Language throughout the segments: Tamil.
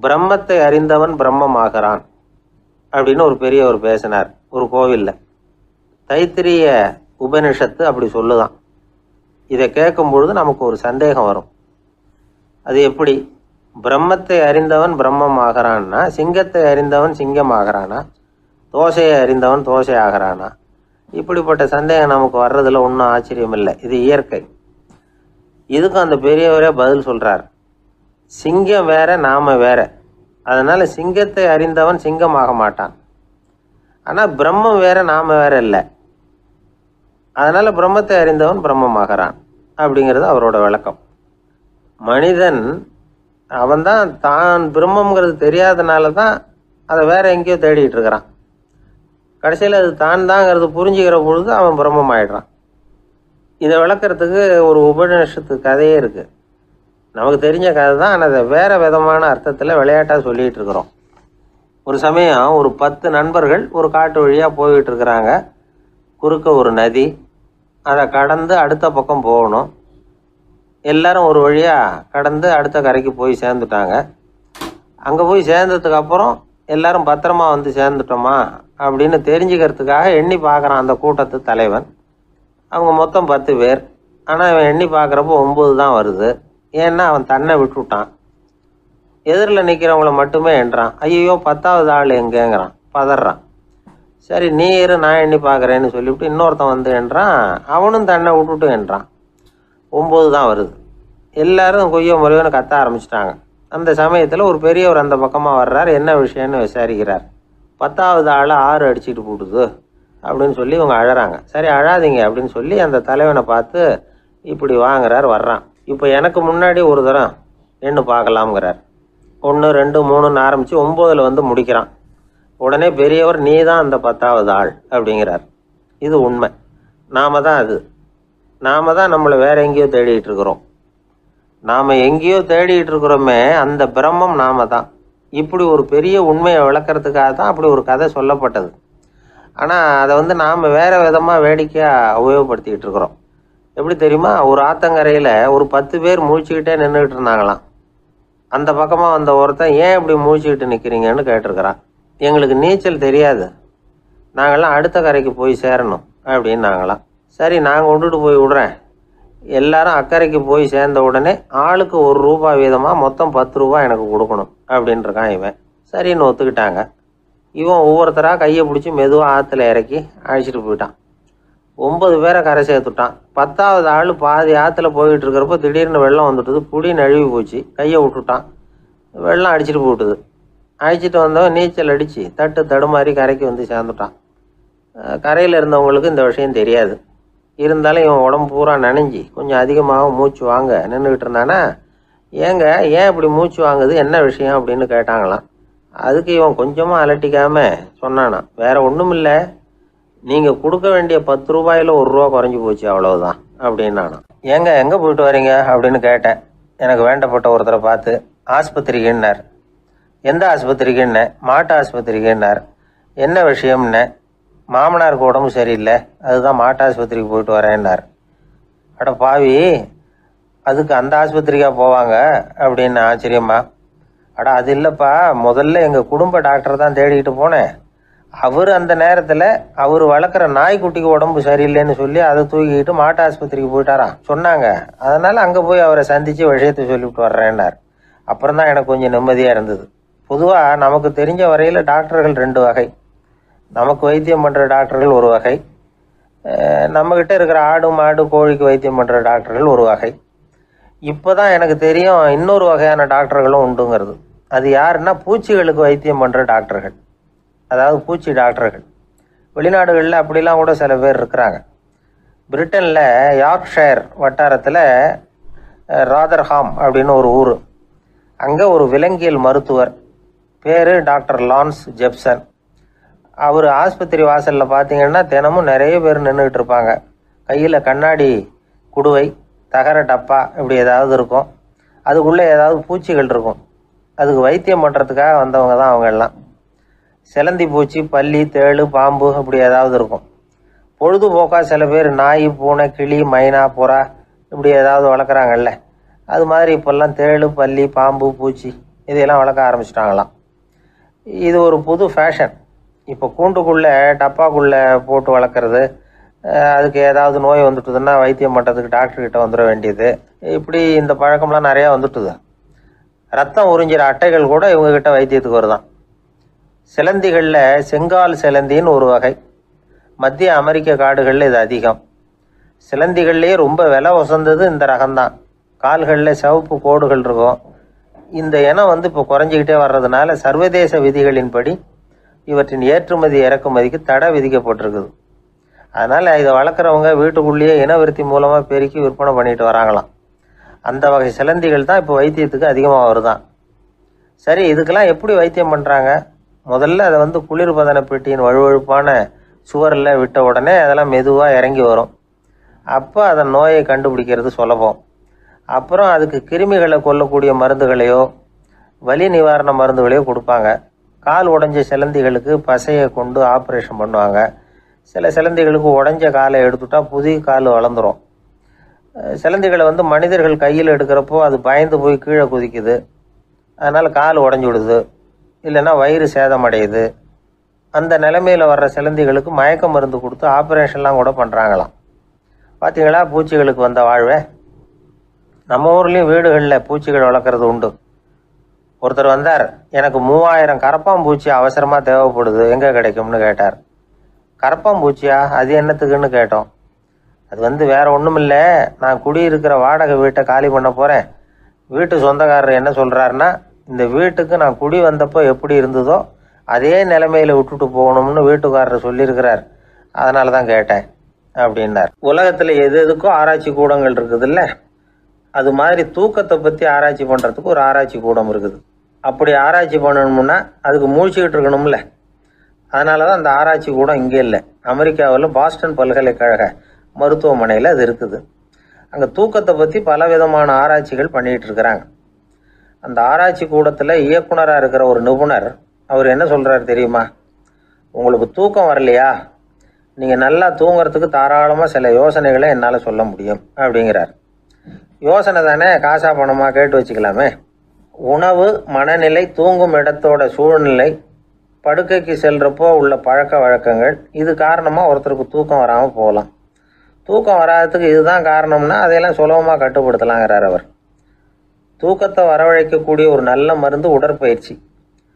பிரம்மத்தை அறிந்தவன் பிரம்மமாகிறான் அப்படின்னு ஒரு பெரியவர் பேசினார் ஒரு கோவிலில். தைத்திரிய உபனிஷத்து அப்படி சொல்லுதான். இதை கேட்கும் பொழுது நமக்கு ஒரு சந்தேகம் வரும். அது எப்படி? பிரம்மத்தை அறிந்தவன் பிரம்மம் ஆகிறான்னா, சிங்கத்தை அறிந்தவன் சிங்கம் ஆகிறானா, தோசையை அறிந்தவன் தோசை ஆகிறானா? இப்படிப்பட்ட சந்தேகம் நமக்கு வர்றதுல ஒன்றும் ஆச்சரியம் இல்லை. இது இயற்கை. இதுக்கும் அந்த பெரியவரே பதில் சொல்றார். சிங்கம் வேற, நாம வேற. அதனால சிங்கத்தை அறிந்தவன் சிங்கம் ஆக மாட்டான். ஆனால் பிரம்மம் வேற, நாம வேற இல்லை. அதனால பிரம்மத்தை அறிந்தவன் பிரம்மமாகிறான் அப்படிங்கிறது அவரோட விளக்கம். மனிதன் அவன்தான் தான் பிரம்மங்கிறது தெரியாதனால தான் அதை வேற எங்கேயோ தேடிட்டு இருக்கிறான். கடைசியில் அது தான் தாங்கிறது புரிஞ்சுக்கிற பொழுது அவன் பிரம்மம் ஆயிடுறான். இதை விளக்கிறதுக்கு ஒரு உபநிஷத்து கதையே இருக்கு. நமக்கு தெரிஞ்ச கதை தான், ஆனால் அதை வேற விதமான அர்த்தத்தில் விளையாட்டாக சொல்லிகிட்டு இருக்கிறோம். ஒரு சமயம் ஒரு 10 நண்பர்கள் ஒரு காட்டு வழியாக போய்கிட்டு இருக்கிறாங்க. குறுக்க ஒரு நதி, அதை கடந்து அடுத்த பக்கம் போகணும். எல்லாரும் ஒரு வழியாக கடந்து அடுத்த கரைக்கு போய் சேர்ந்துட்டாங்க. அங்கே போய் சேர்ந்ததுக்கு அப்புறம் எல்லாரும் பத்திரமா வந்து சேர்ந்துட்டோமா அப்படின்னு தெரிஞ்சுக்கிறதுக்காக எண்ணி பார்க்குறான் அந்த கூட்டத்து தலைவன். அவங்க மொத்தம் 10 பேர். ஆனால் இவன் எண்ணி பார்க்குறப்போ 9 தான் வருது. ஏன்னா அவன் தன்னை விட்டுவிட்டான். எதிரில் நிற்கிறவங்கள மட்டுமே எண்றான். ஐயோ 10வது ஆள் எங்கேங்கிறான், பதறான். சரி நீ இரு, நான் எண்ணி பார்க்குறேன்னு சொல்லிவிட்டு இன்னொருத்தன் வந்து எண்றான். அவனும் தன்னை விட்டுட்டு எண்றான். 9 தான் வருது. எல்லாரும் கொய்யோ முறையோன்னு கத்த ஆரம்பிச்சிட்டாங்க. அந்த சமயத்தில் ஒரு பெரியவர் அந்த பக்கமாக வர்றார். என்ன விஷயம்னு விசாரிக்கிறார். 10வது ஆள் 6 அடிச்சுட்டு போட்டுது அப்படின்னு சொல்லி இவங்க அழறாங்க. சரி அழாதீங்க அப்படின்னு சொல்லி அந்த தலைவனை பார்த்து இப்படி வாங்குறார். வர்றான். இப்போ எனக்கு முன்னாடி ஒரு தரம் எண்ணு பார்க்கலாம்ங்கிறார். 1 2 3ன்னு ஆரம்பித்து 9ல் வந்து முடிக்கிறான். உடனே பெரியவர் நீ தான் அந்த 10வது ஆள் அப்படிங்கிறார். இது உண்மை. நாம தான் அது. நாம தான் நம்மளை வேற எங்கேயோ தேடிட்டு இருக்கிறோம். நாம் எங்கேயோ தேடிட்டு இருக்கிறோமே, அந்த பிரம்மம் நாம தான். இப்படி ஒரு பெரிய உண்மையை விளக்கிறதுக்காக தான் அப்படி ஒரு கதை சொல்லப்பட்டது. ஆனால் அதை வந்து நாம் வேறு விதமாக வேடிக்கையாக உபயோகப்படுத்திக்கிட்டு இருக்கிறோம். எப்படி தெரியுமா? ஒரு ஆத்தங்கரையில் ஒரு 10 பேர் முழிச்சுக்கிட்டே நின்றுக்கிட்டு இருந்தாங்களாம். அந்த பக்கமாக வந்த ஒருத்தன் ஏன் இப்படி முழிச்சுக்கிட்டு நிற்கிறீங்கன்னு கேட்டிருக்கிறான். எங்களுக்கு நீச்சல் தெரியாது, நாங்கள்லாம் அடுத்த கரைக்கு போய் சேரணும் அப்படின்னு நாங்களாம். சரி நான் கொண்டுட்டு போய் விடுறேன். எல்லாரும் அக்கறைக்கு போய் சேர்ந்த உடனே ஆளுக்கு ₹1 வீதமாக மொத்தம் ₹10 எனக்கு கொடுக்கணும் அப்படின்ட்டுருக்கான் இவன். சரின்னு ஒத்துக்கிட்டாங்க. இவன் ஒவ்வொருத்தராக கையை பிடிச்சி மெதுவாக ஆற்றுல இறக்கி அழைச்சிட்டு போயிட்டான். 9 பேரை கரை சேர்த்துட்டான். 10வது ஆள் பாதி ஆற்றுல போயிட்டு இருக்கிறப்போ திடீர்னு வெள்ளம் வந்துட்டுது. புடி நழுவி போச்சு. கையை விட்டுட்டான். வெள்ளம் அடிச்சுட்டு போட்டுது. அழைச்சிட்டு வந்தவன் நீச்சல் அடித்து தடுமாறி கரைக்கு வந்து சேர்ந்துட்டான். கரையில் இருந்தவங்களுக்கு இந்த விஷயம் தெரியாது. இருந்தாலும் இவன் உடம்பு பூரா நனைஞ்சி கொஞ்சம் அதிகமாக மூச்சு வாங்க நின்றுக்கிட்டு இருந்தானா, ஏங்க ஏன் இப்படி மூச்சு வாங்குது, என்ன விஷயம் அப்படின்னு கேட்டாங்களாம். அதுக்கு இவன் கொஞ்சமாக அலட்டிக்காமல் சொன்னானா, வேற ஒன்றும் இல்லை, நீங்கள் கொடுக்க வேண்டிய ₹10 ₹1 குறைஞ்சி போச்சு அவ்வளவுதான் அப்படின்னானா. ஏங்க எங்கே போயிட்டு வரீங்க அப்படின்னு கேட்டேன். எனக்கு வேண்டப்பட்ட ஒருத்தரை பார்த்து. ஆஸ்பத்திரிக்குன்னார். எந்த ஆஸ்பத்திரிக்குன்னே? மாட்டு ஆஸ்பத்திரிக்குன்னார். என்ன விஷயம்னே? மாமனாருக்கு உடம்பு சரியில்லை, அதுதான் மாட்டு ஆஸ்பத்திரிக்கு போயிட்டு வரேன்னார். அட பாவி, அதுக்கு அந்த ஆஸ்பத்திரிக்காக போவாங்க அப்படின்னு ஆச்சரியமா? அட அது இல்லைப்பா, முதல்ல எங்கள் குடும்ப டாக்டர் தான் தேடிக்கிட்டு போனேன். அவர் அந்த நேரத்தில் அவர் வளர்க்குற நாய்க்குட்டிக்கு உடம்பு சரியில்லைன்னு சொல்லி அதை தூக்கிக்கிட்டு மாட்டு ஆஸ்பத்திரிக்கு போயிட்டாராம் சொன்னாங்க. அதனால் அங்கே போய் அவரை சந்தித்து விஷயத்தை சொல்லிவிட்டு வர்றேன்னார். அப்புறம் தான் எனக்கு கொஞ்சம் நிம்மதியாக இருந்தது. பொதுவாக நமக்கு தெரிஞ்ச வரையில் டாக்டர்கள் 2 வகை. நமக்கு வைத்தியம் பண்ணுற டாக்டர்கள் ஒரு வகை, நம்மக்கிட்ட இருக்கிற ஆடு மாடு கோழிக்கு வைத்தியம் பண்ணுற டாக்டர்கள் ஒரு வகை. இப்போ தான் எனக்கு தெரியும் இன்னொரு வகையான டாக்டர்களும் உண்டுங்கிறது. அது யாருன்னா பூச்சிகளுக்கு வைத்தியம் பண்ணுற டாக்டர்கள், அதாவது பூச்சி டாக்டர்கள். வெளிநாடுகளில் அப்படிலாம் கூட சில பேர் இருக்கிறாங்க. பிரிட்டனில் யார்க்ஷயர் வட்டாரத்தில் ராதர்ஹாம் அப்படின்னு ஒரு ஊர். அங்கே ஒரு விலங்கியல் மருத்துவர் பேர் டாக்டர் லான்ஸ் ஜெப்சன். அவர் ஆஸ்பத்திரி வாசலில் பார்த்தீங்கன்னா தினமும் நிறைய பேர் நின்றுக்கிட்டு இருப்பாங்க. கையில் கண்ணாடி குடுவை, தகர டப்பா இப்படி ஏதாவது இருக்கும். அதுக்குள்ளே ஏதாவது பூச்சிகள் இருக்கும். அதுக்கு வைத்தியம் பண்ணுறதுக்காக வந்தவங்க தான் அவங்க எல்லாம். சிலந்தி பூச்சி, பல்லி, தேளு, பாம்பு இப்படி ஏதாவது இருக்கும். பொழுதுபோக்காக சில பேர் நாய், பூனை, கிளி, மைனா, புறா இப்படி ஏதாவது வளர்க்குறாங்கல்ல, அது மாதிரி இப்போல்லாம் தேளு, பல்லி, பாம்பு, பூச்சி இதையெல்லாம் வளர்க்க ஆரம்பிச்சிட்டாங்களாம். இது ஒரு புது ஃபேஷன். இப்போ கூண்டுக்குள்ளே டப்பாக்குள்ளே போட்டு வளர்க்குறது, அதுக்கு ஏதாவது நோய் வந்துட்டுதுன்னா வைத்தியம் பண்ணுறதுக்கு டாக்டர்கிட்ட வந்துட வேண்டியது, இப்படி இந்த பழக்கம்லாம் நிறையா வந்துட்டுது. ரத்தம் உறிஞ்சிற அட்டைகள் கூட இவங்ககிட்ட வைத்தியத்துக்கு வருதான். சிலந்திகளில் செங்கால் சிலந்தின்னு ஒரு வகை. மத்திய அமெரிக்க காடுகளில் இது அதிகம். சிலந்திகள்லேயே ரொம்ப விலை உசந்தது இந்த ரகம்தான். கால்களில் சிவப்பு கோடுகள் இருக்கும். இந்த இனம் இப்போ குறைஞ்சிக்கிட்டே வர்றதுனால சர்வதேச விதிகளின்படி இவற்றின் ஏற்றுமதி இறக்குமதிக்கு தடை விதிக்கப்பட்டிருக்குது. அதனால் இதை வளர்க்குறவங்க வீட்டுக்குள்ளேயே இனவிருத்தி மூலமாக பெருக்கி விற்பனை பண்ணிட்டு வராங்களாம். அந்த வகை சிலந்திகள் தான் இப்போ வைத்தியத்துக்கு அதிகமாக வருதான். சரி, இதுக்கெல்லாம் எப்படி வைத்தியம் பண்ணுறாங்க? முதல்ல அதை குளிர்பதன பெட்டியின் வழுவழுப்பான சுவரில் விட்ட உடனே அதெல்லாம் மெதுவாக இறங்கி வரும். அப்போ அதன் நோயை கண்டுபிடிக்கிறது சுலபம். அப்புறம் அதுக்கு கிருமிகளை கொல்லக்கூடிய மருந்துகளையோ வலி நிவாரண மருந்துகளையோ கொடுப்பாங்க. கால் உடைஞ்ச சிலந்திகளுக்கு பசையை கொண்டு ஆப்ரேஷன் பண்ணுவாங்க. சில சிலந்திகளுக்கு உடைஞ்ச காலை எடுத்துட்டா புதிய கால் வளர்ந்துடும். சிலந்திகளை மனிதர்கள் கையில் எடுக்கிறப்போ அது பயந்து போய் கீழே குதிக்குது. அதனால் கால் உடஞ்சி விடுது, இல்லைன்னா வயிறு சேதமடையுது. அந்த நிலைமையில் வர்ற சிலந்திகளுக்கு மயக்க மருந்து கொடுத்து ஆப்ரேஷன்லாம் கூட பண்ணுறாங்களாம். பார்த்தீங்களா பூச்சிகளுக்கு வந்த வாழ்வே? நம்ம ஊர்லேயும் வீடுகளில் பூச்சிகள் வளர்க்குறது உண்டு. ஒருத்தர் வந்தார், எனக்கு 3000 கரப்பாம்பூச்சி அவசரமாக தேவைப்படுது, எங்கே கிடைக்கும்னு கேட்டார். கரப்பாம்பூச்சியா? அது என்னத்துக்குன்னு கேட்டோம். அது வேற ஒன்றும் இல்லை, நான் குடியிருக்கிற வாடகை வீட்டை காலி பண்ண போகிறேன். வீட்டு சொந்தக்காரர் என்ன சொல்கிறாருன்னா, இந்த வீட்டுக்கு நான் குடி வந்தப்போ எப்படி இருந்ததோ அதே நிலைமையில் விட்டுட்டு போகணும்னு வீட்டுக்காரர் சொல்லியிருக்கிறார், அதனால தான் கேட்டேன் அப்படின்னார். உலகத்தில் எது எதுக்கும் ஆராய்ச்சி கூடங்கள் இருக்குதுல்ல, அது மாதிரி தூக்கத்தை பற்றி ஆராய்ச்சி பண்ணுறதுக்கு ஒரு ஆராய்ச்சி கூடம் இருக்குது. அப்படி ஆராய்ச்சி பண்ணணும்னா அதுக்கு மூழ்கிக்கிட்டு இருக்கணும்ல. அதனால தான் அந்த ஆராய்ச்சி கூடம் இங்கே இல்லை. அமெரிக்காவில் பாஸ்டன் பல்கலைக்கழக மருத்துவமனையில் அது இருக்குது. அங்கே தூக்கத்தை பற்றி பல விதமான ஆராய்ச்சிகள் பண்ணிகிட்டு இருக்கிறாங்க. அந்த ஆராய்ச்சி கூடத்தில் இயக்குனராக இருக்கிற ஒரு நிபுணர், அவர் என்ன சொல்கிறார் தெரியுமா? உங்களுக்கு தூக்கம் வரலையா, நீங்கள் நல்லா தூங்குறதுக்கு தாராளமாக சில யோசனைகளை என்னால் சொல்ல முடியும் அப்படிங்கிறார். யோசனை தானே, காசா பணமாக கேட்டு வச்சுக்கலாமே. உணவு, மனநிலை, தூங்கும் இடத்தோட சூழ்நிலை, படுக்கைக்கு செல்றப்போ உள்ள பழக்க வழக்கங்கள், இது காரணமாக ஒருத்தருக்கு தூக்கம் வராமல் போகலாம். தூக்கம் வராததுக்கு இதுதான் காரணம்னா அதையெல்லாம் சுலபமாக கட்டுப்படுத்தலாங்கிறார் அவர். தூக்கத்தை வரவழைக்கக்கூடிய ஒரு நல்ல மருந்து உடற்பயிற்சி.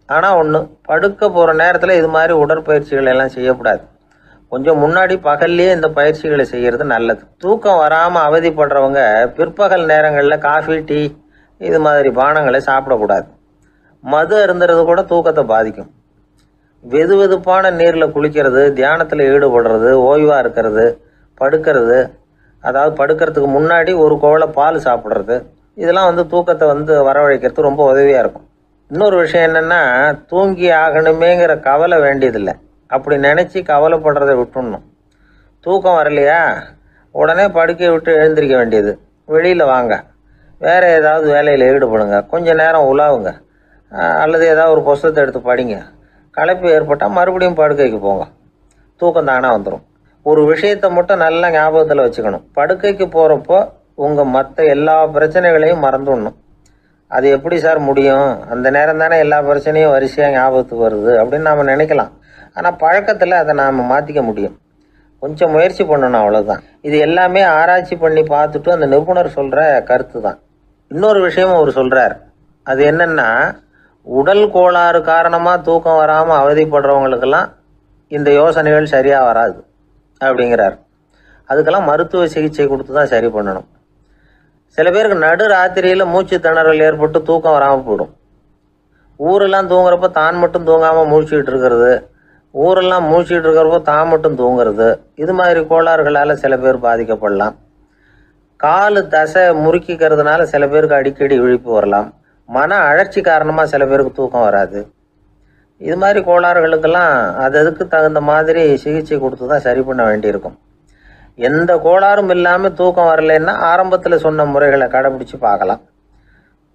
ஆனால் ஒன்று, படுக்க போகிற நேரத்தில் இது மாதிரி உடற்பயிற்சிகள் எல்லாம் செய்யக்கூடாது. கொஞ்சம் முன்னாடி பகல்லையே இந்த பயிற்சிகளை செய்கிறது நல்லது. தூக்கம் வராமல் அவதிப்படுறவங்க பிற்பகல் நேரங்களில் காஃபி, டீ இது மாதிரி பானங்களை சாப்பிடக்கூடாது. மது அருந்துறது கூட தூக்கத்தை பாதிக்கும். வெது வெதுப்பான நீரில் குளிக்கிறது, தியானத்தில் ஈடுபடுறது, ஓய்வாக இருக்கிறது, படுக்கிறது, அதாவது படுக்கிறதுக்கு முன்னாடி ஒரு குவளை பால் சாப்பிட்றது, இதெல்லாம் தூக்கத்தை வரவழைக்கிறது ரொம்ப உதவியாக இருக்கும். இன்னொரு விஷயம் என்னென்னா, தூங்கி ஆகணுமேங்கிற கவலை வேண்டியதில்லை. அப்படி நினச்சி கவலைப்படுறதை விட்டுடணும். தூக்கம் வரலையா, உடனே படுக்கையை விட்டு எழுந்திரிக்க வேண்டியது. வெளியில் வாங்க, வேறு ஏதாவது வேலையில் ஈடுபடுங்க, கொஞ்சம் நேரம் உலாவுங்க, அல்லது ஏதாவது ஒரு புஸ்தகத்தை எடுத்து படிங்க. களைப்பு ஏற்பட்டால் மறுபடியும் படுக்கைக்கு போங்க, தூக்கம் தானாக வந்துடும். ஒரு விஷயத்தை மட்டும் நல்லா ஞாபகத்தில் வச்சுக்கணும். படுக்கைக்கு போகிறப்போ உங்கள் மற்ற எல்லா பிரச்சனைகளையும் மறந்துடணும். அது எப்படி சார் முடியும், அந்த நேரம் தானே எல்லா பிரச்சனையும் வரிசையாக ஞாபகத்துக்கு வருது அப்படின்னு நாம் நினைக்கலாம். ஆனால் பழக்கத்தில் அதை நாம் மாற்றிக்க முடியும். கொஞ்சம் முயற்சி பண்ணணும், அவ்வளோதான். இது எல்லாமே ஆராய்ச்சி பண்ணி பார்த்துட்டு அந்த நிபுணர் சொல்கிற கருத்து தான். இன்னொரு விஷயமும் அவர் சொல்கிறார். அது என்னென்னா, உடல் கோளாறு காரணமாக தூக்கம் வராமல் அவதிப்படுறவங்களுக்கெல்லாம் இந்த யோசனைகள் சரியாக வராது அப்படிங்கிறார். அதுக்கெல்லாம் மருத்துவ சிகிச்சை கொடுத்து தான் சரி பண்ணணும். சில பேருக்கு நடு ராத்திரியில் மூச்சு திணறல் ஏற்பட்டு தூக்கம் வராமல் போயிடும். ஊரெல்லாம் தூங்குறப்ப தான் மட்டும் தூங்காமல் மூழ்கிட்டு இருக்கிறது, ஊரெல்லாம் மூழ்கிட்டு இருக்கிறப்போ தான் மட்டும் தூங்குறது, இது மாதிரி கோளாறுகளால் சில பேர் பாதிக்கப்படலாம். காலு தசை முறுக்கிக்கிறதுனால சில பேருக்கு அடிக்கடி விழிப்பு வரலாம். மன அழற்சி காரணமாக சில பேருக்கு தூக்கம் வராது. இது மாதிரி கோளாறுகளுக்கெல்லாம் அதுக்கு தகுந்த மாதிரி சிகிச்சை கொடுத்து தான் சரி பண்ண வேண்டியிருக்கும். எந்த கோளாறும் இல்லாமல் தூக்கம் வரலைன்னா ஆரம்பத்தில் சொன்ன முறைகளை கடைபிடிச்சு பார்க்கலாம்.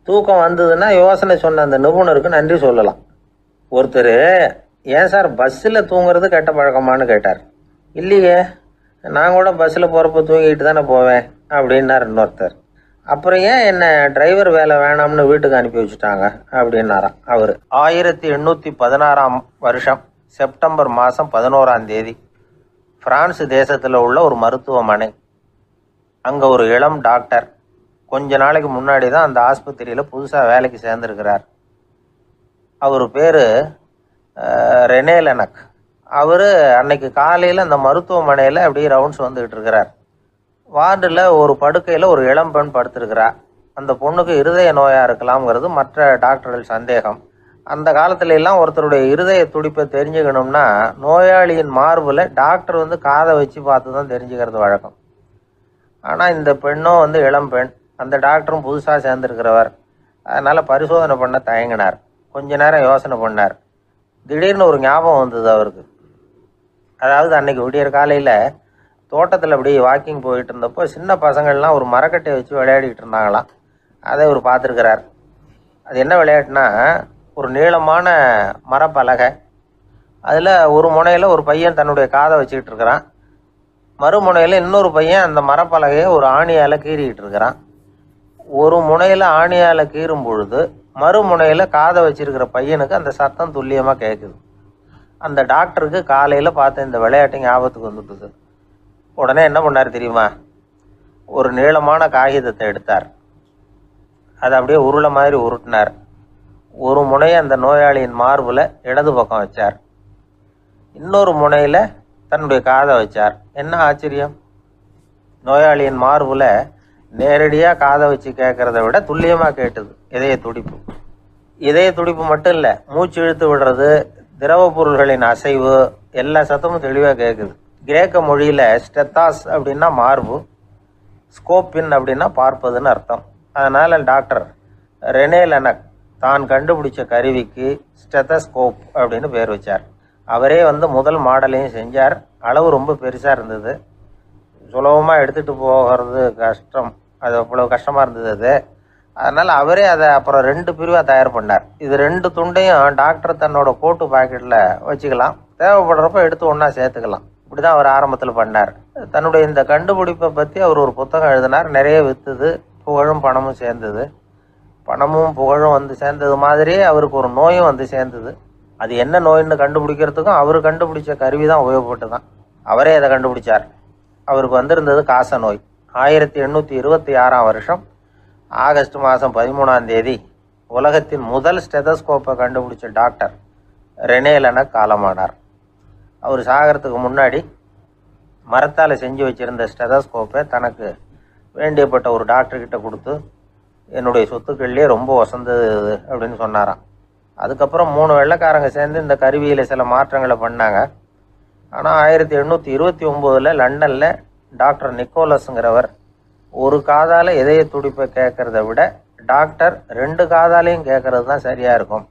தூக்கம் வந்ததுன்னா யோசனை சொன்ன அந்த நிபுணருக்கு நன்றி சொல்லலாம். ஒருத்தர், ஏன் சார் பஸ்ஸில் தூங்குறது கெட்ட பழக்கமானு கேட்டார். இல்லையே, நான் கூட பஸ்ஸில் போகிறப்ப தூங்கிட்டு தானே போவேன் அப்படின்னார் இன்னொருத்தர். அப்புறம் ஏன் என்ன டிரைவர் வேலை வேணாம்னு வீட்டுக்கு அனுப்பி வச்சுட்டாங்க அப்படின்னாராம் அவர். 1816 செப்டம்பர் மாதம் 11 பிரான்ஸ் தேசத்தில் உள்ள ஒரு மருத்துவமனை. அங்கே ஒரு இளம் டாக்டர் கொஞ்ச நாளைக்கு முன்னாடி தான் அந்த ஆஸ்பத்திரியில் புதுசாக வேலைக்கு சேர்ந்துருக்கிறார். அவர் பேர் ரெனே லெனக். அவர் அன்னைக்கு காலையில் அந்த மருத்துவமனையில் அப்படியே ரவுண்ட்ஸ் வந்துக்கிட்டு இருக்கிறார். வார்டில் ஒரு படுக்கையில் ஒரு இளம் பெண் படுத்திருக்கிறா. அந்த பொண்ணுக்கு இருதய நோயாக இருக்கலாம்ங்கிறது மற்ற டாக்டர்கள் சந்தேகம். அந்த காலத்துல எல்லாம் ஒருத்தருடைய இருதய துடிப்பை தெரிஞ்சுக்கணும்னா நோயாளியின் மார்பில் டாக்டர் வந்து காதை வச்சு பார்த்து தான் தெரிஞ்சுக்கிறது வழக்கம். ஆனால் இந்த பெண்ணும் வந்து இளம் பெண், அந்த டாக்டரும் புதுசாக சேர்ந்துருக்கிறவர். அதனால் பரிசோதனை பண்ண தயங்கினார். கொஞ்ச நேரம் யோசனை பண்ணார். திடீர்னு ஒரு ஞாபகம் வந்தது அவருக்கு. அதாவது அன்னைக்கு விடியற் காலையில் தோட்டத்தில் அப்படி வாக்கிங் போயிட்டு இருந்தப்போ சின்ன பசங்கள்லாம் ஒரு மரக்கட்டையை வச்சு விளையாடிக்கிட்டு இருந்தாங்களாம். அதை இவர் பார்த்துருக்கிறார். அது என்ன விளையாட்டுனா, ஒரு நீளமான மரப்பலகை, அதில் ஒரு முனையில் ஒரு பையன் தன்னுடைய காதை வச்சுக்கிட்டு இருக்கிறான், மறுமுனையில் இன்னொரு பையன் அந்த மரப்பலகையை ஒரு ஆணியால் கீறிக்கிட்டு இருக்கிறான். ஒரு முனையில் ஆணியால் கீறும் பொழுது மறுமுனையில் காதை வச்சிருக்கிற பையனுக்கு அந்த சத்தம் துல்லியமாக கேட்குது. அந்த டாக்டருக்கு காலையில் பார்த்த இந்த விளையாட்டு ஞாபகத்துக்கு வந்துட்டுது. உடனே என்ன பண்ணார் தெரியுமா? ஒரு நீளமான காகிதத்தை எடுத்தார். அதை அப்படியே உருளை மாதிரி உருட்டினார். ஒரு முனையை அந்த நோயாளியின் மார்பில் இடது பக்கம் வச்சார், இன்னொரு முனையில் தன்னுடைய காதை வச்சார். என்ன ஆச்சரியம்! நோயாளியின் மார்பில் நேரடியாக காதை வச்சு கேட்குறத விட துல்லியமாக கேட்டுது இதய துடிப்பு. இதய துடிப்பு மட்டும் இல்லை, மூச்சு இழுத்து விடுறது, திரவ பொருள்களின் அசைவு, எல்லா சத்தமும் தெளிவாக கேட்குது. கிரேக்க மொழியில் ஸ்டெத்தாஸ் அப்படின்னா மார்பு, ஸ்கோப்பின் அப்படின்னா பார்ப்பதுன்னு அர்த்தம். அதனால் டாக்டர் ரெனே லெனக் தான் கண்டுபிடிச்ச கருவிக்கு ஸ்டெத்தஸ்கோப் அப்படின்னு பேர் வச்சார். அவரே வந்து முதல் மாடலையும் செஞ்சார். அளவு ரொம்ப பெருசாக இருந்தது, சுலபமாக எடுத்துகிட்டு போகிறது கஷ்டம், அது அவ்வளோ கஷ்டமாக இருந்தது அது. அதனால் அவரே அதை அப்புறம் 2 பிரிவாக தயார் பண்ணார். இது 2 துண்டையும் டாக்டர் தன்னோட கோட்டு பாக்கெட்டில் வச்சுக்கலாம், தேவைப்படுறப்ப எடுத்து ஒன்றா சேர்த்துக்கலாம். இப்படி தான் அவர் ஆரம்பத்தில் பண்ணார். தன்னுடைய இந்த கண்டுபிடிப்பை பற்றி அவர் ஒரு புத்தகம் எழுதினார். நிறைய விற்றுது, புகழும் பணமும் சேர்ந்தது. பணமும் புகழும் வந்து சேர்ந்தது மாதிரியே அவருக்கு ஒரு நோயும் வந்து சேர்ந்தது. அது என்ன நோயின்னு கண்டுபிடிக்கிறதுக்கும் அவர் கண்டுபிடிச்ச கருவி தான் உபயோகப்பட்டு தான். அவரே அதை கண்டுபிடிச்சார். அவருக்கு வந்திருந்தது காச நோய். 1826 ஆகஸ்ட் மாதம் 13 உலகத்தின் முதல் ஸ்டெதஸ்கோப்பை கண்டுபிடிச்ச டாக்டர் ரெனே லெனக் காலமானார். அவர் சாகிறதுக்கு முன்னாடி மரத்தால் செஞ்சு வச்சுருந்த ஸ்டெதஸ்கோப்பை தனக்கு வேண்டியப்பட்ட ஒரு டாக்டர்கிட்ட கொடுத்து, என்னுடைய சொத்துக்கள்லேயே ரொம்ப வசந்தது அப்படின்னு சொன்னாராம். அதுக்கப்புறம் 3 வெள்ளைக்காரங்க சேர்ந்து இந்த கருவியில் சில மாற்றங்களை பண்ணாங்க. ஆனால் 1829 லண்டனில் டாக்டர் நிக்கோலஸுங்கிறவர் ஒரு காதால் இதய துடிப்பை கேட்குறத விட டாக்டர் 2 காதாலையும் கேட்குறது தான் சரியாக இருக்கும்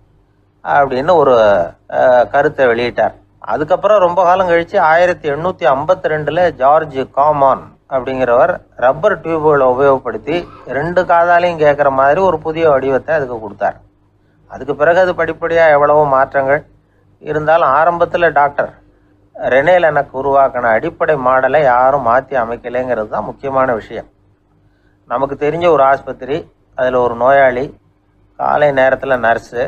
அப்படின்னு ஒரு கருத்தை வெளியிட்டார். அதுக்கப்புறம் ரொம்ப காலம் கழித்து 1852 ஜார்ஜ் காமான் அப்படிங்கிறவர் ரப்பர் டியூப்களை உபயோகப்படுத்தி 2 காதாலையும் கேட்குற மாதிரி ஒரு புதிய வடிவத்தை அதுக்கு கொடுத்தார். அதுக்கு பிறகு அது படிப்படியாக எவ்வளவோ மாற்றங்கள் இருந்தாலும் ஆரம்பத்தில் டாக்டர் ரெனே லெனக் உருவாக்கின அடிப்படை மாடலை யாரும் மாற்றி அமைக்கலைங்கிறது தான் முக்கியமான விஷயம். நமக்கு தெரிஞ்ச ஒரு ஆஸ்பத்திரி, அதில் ஒரு நோயாளி, காலை நேரத்தில் நர்ஸு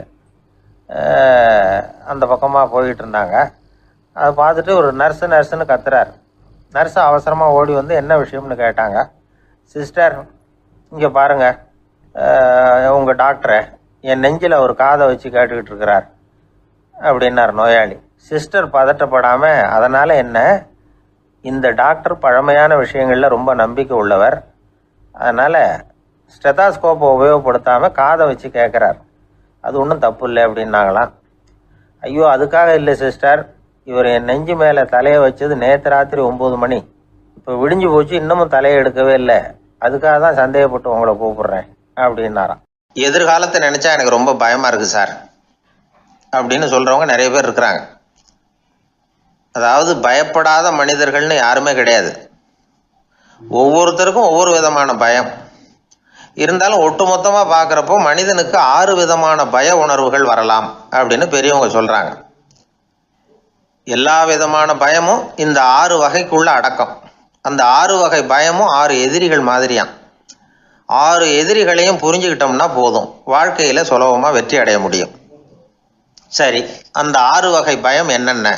அந்த பக்கமாக போயிட்டு இருந்தாங்க. அதை பார்த்துட்டு ஒரு நர்ஸுன்னு கத்துறார். நர்ஸு அவசரமாக ஓடி வந்து என்ன விஷயம்னு கேட்டாங்க. சிஸ்டர், இங்கே பாருங்கள், உங்கள் டாக்டரை என் நெஞ்சில் ஒரு காதை வச்சு கேட்டுக்கிட்டு இருக்கிறார் அப்படின்னார் நோயாளி. சிஸ்டர் பதட்டப்படாமல், அதனால் என்ன, இந்த டாக்டர் பழமையான விஷயங்களில் ரொம்ப நம்பிக்கை உள்ளவர், அதனால் ஸ்டெதாஸ்கோப்பை உபயோகப்படுத்தாமல் காதை வச்சு கேட்குறார், அது ஒன்றும் தப்பு இல்லை அப்படின்னாங்களாம். ஐயோ, அதுக்காக இல்லை சிஸ்டர், இவர் என் நெஞ்சு மேலே தலையை வச்சது நேற்று ராத்திரி 9 மணி, இப்போ விடிஞ்சு போச்சு, இன்னமும் தலையை எடுக்கவே இல்லை, அதுக்காக தான் சந்தேகப்பட்டு உங்களை கூப்பிடுறேன் அப்படின்னாராம். எதிர்காலத்தை நினச்சா எனக்கு ரொம்ப பயமாக இருக்குது சார் அப்படின்னு சொல்கிறவங்க நிறைய பேர் இருக்கிறாங்க. அதாவது பயப்படாத மனிதர்கள்னு யாருமே கிடையாது. ஒவ்வொருத்தருக்கும் ஒவ்வொரு விதமான பயம் இருந்தாலும் ஒட்டுமொத்தமாக பார்க்குறப்போ மனிதனுக்கு 6 விதமான பய உணர்வுகள் வரலாம் அப்படின்னு பெரியவங்க சொல்கிறாங்க. எல்லா விதமான பயமும் இந்த 6 வகைக்குள்ள அடக்கம். அந்த 6 வகை பயமும் 6 எதிரிகள் மாதிரியாம். 6 எதிரிகளையும் புரிஞ்சுக்கிட்டோம்னா போதும், வாழ்க்கையில் சுலபமாக வெற்றி அடைய முடியும். சரி, அந்த 6 வகை பயம் என்னென்ன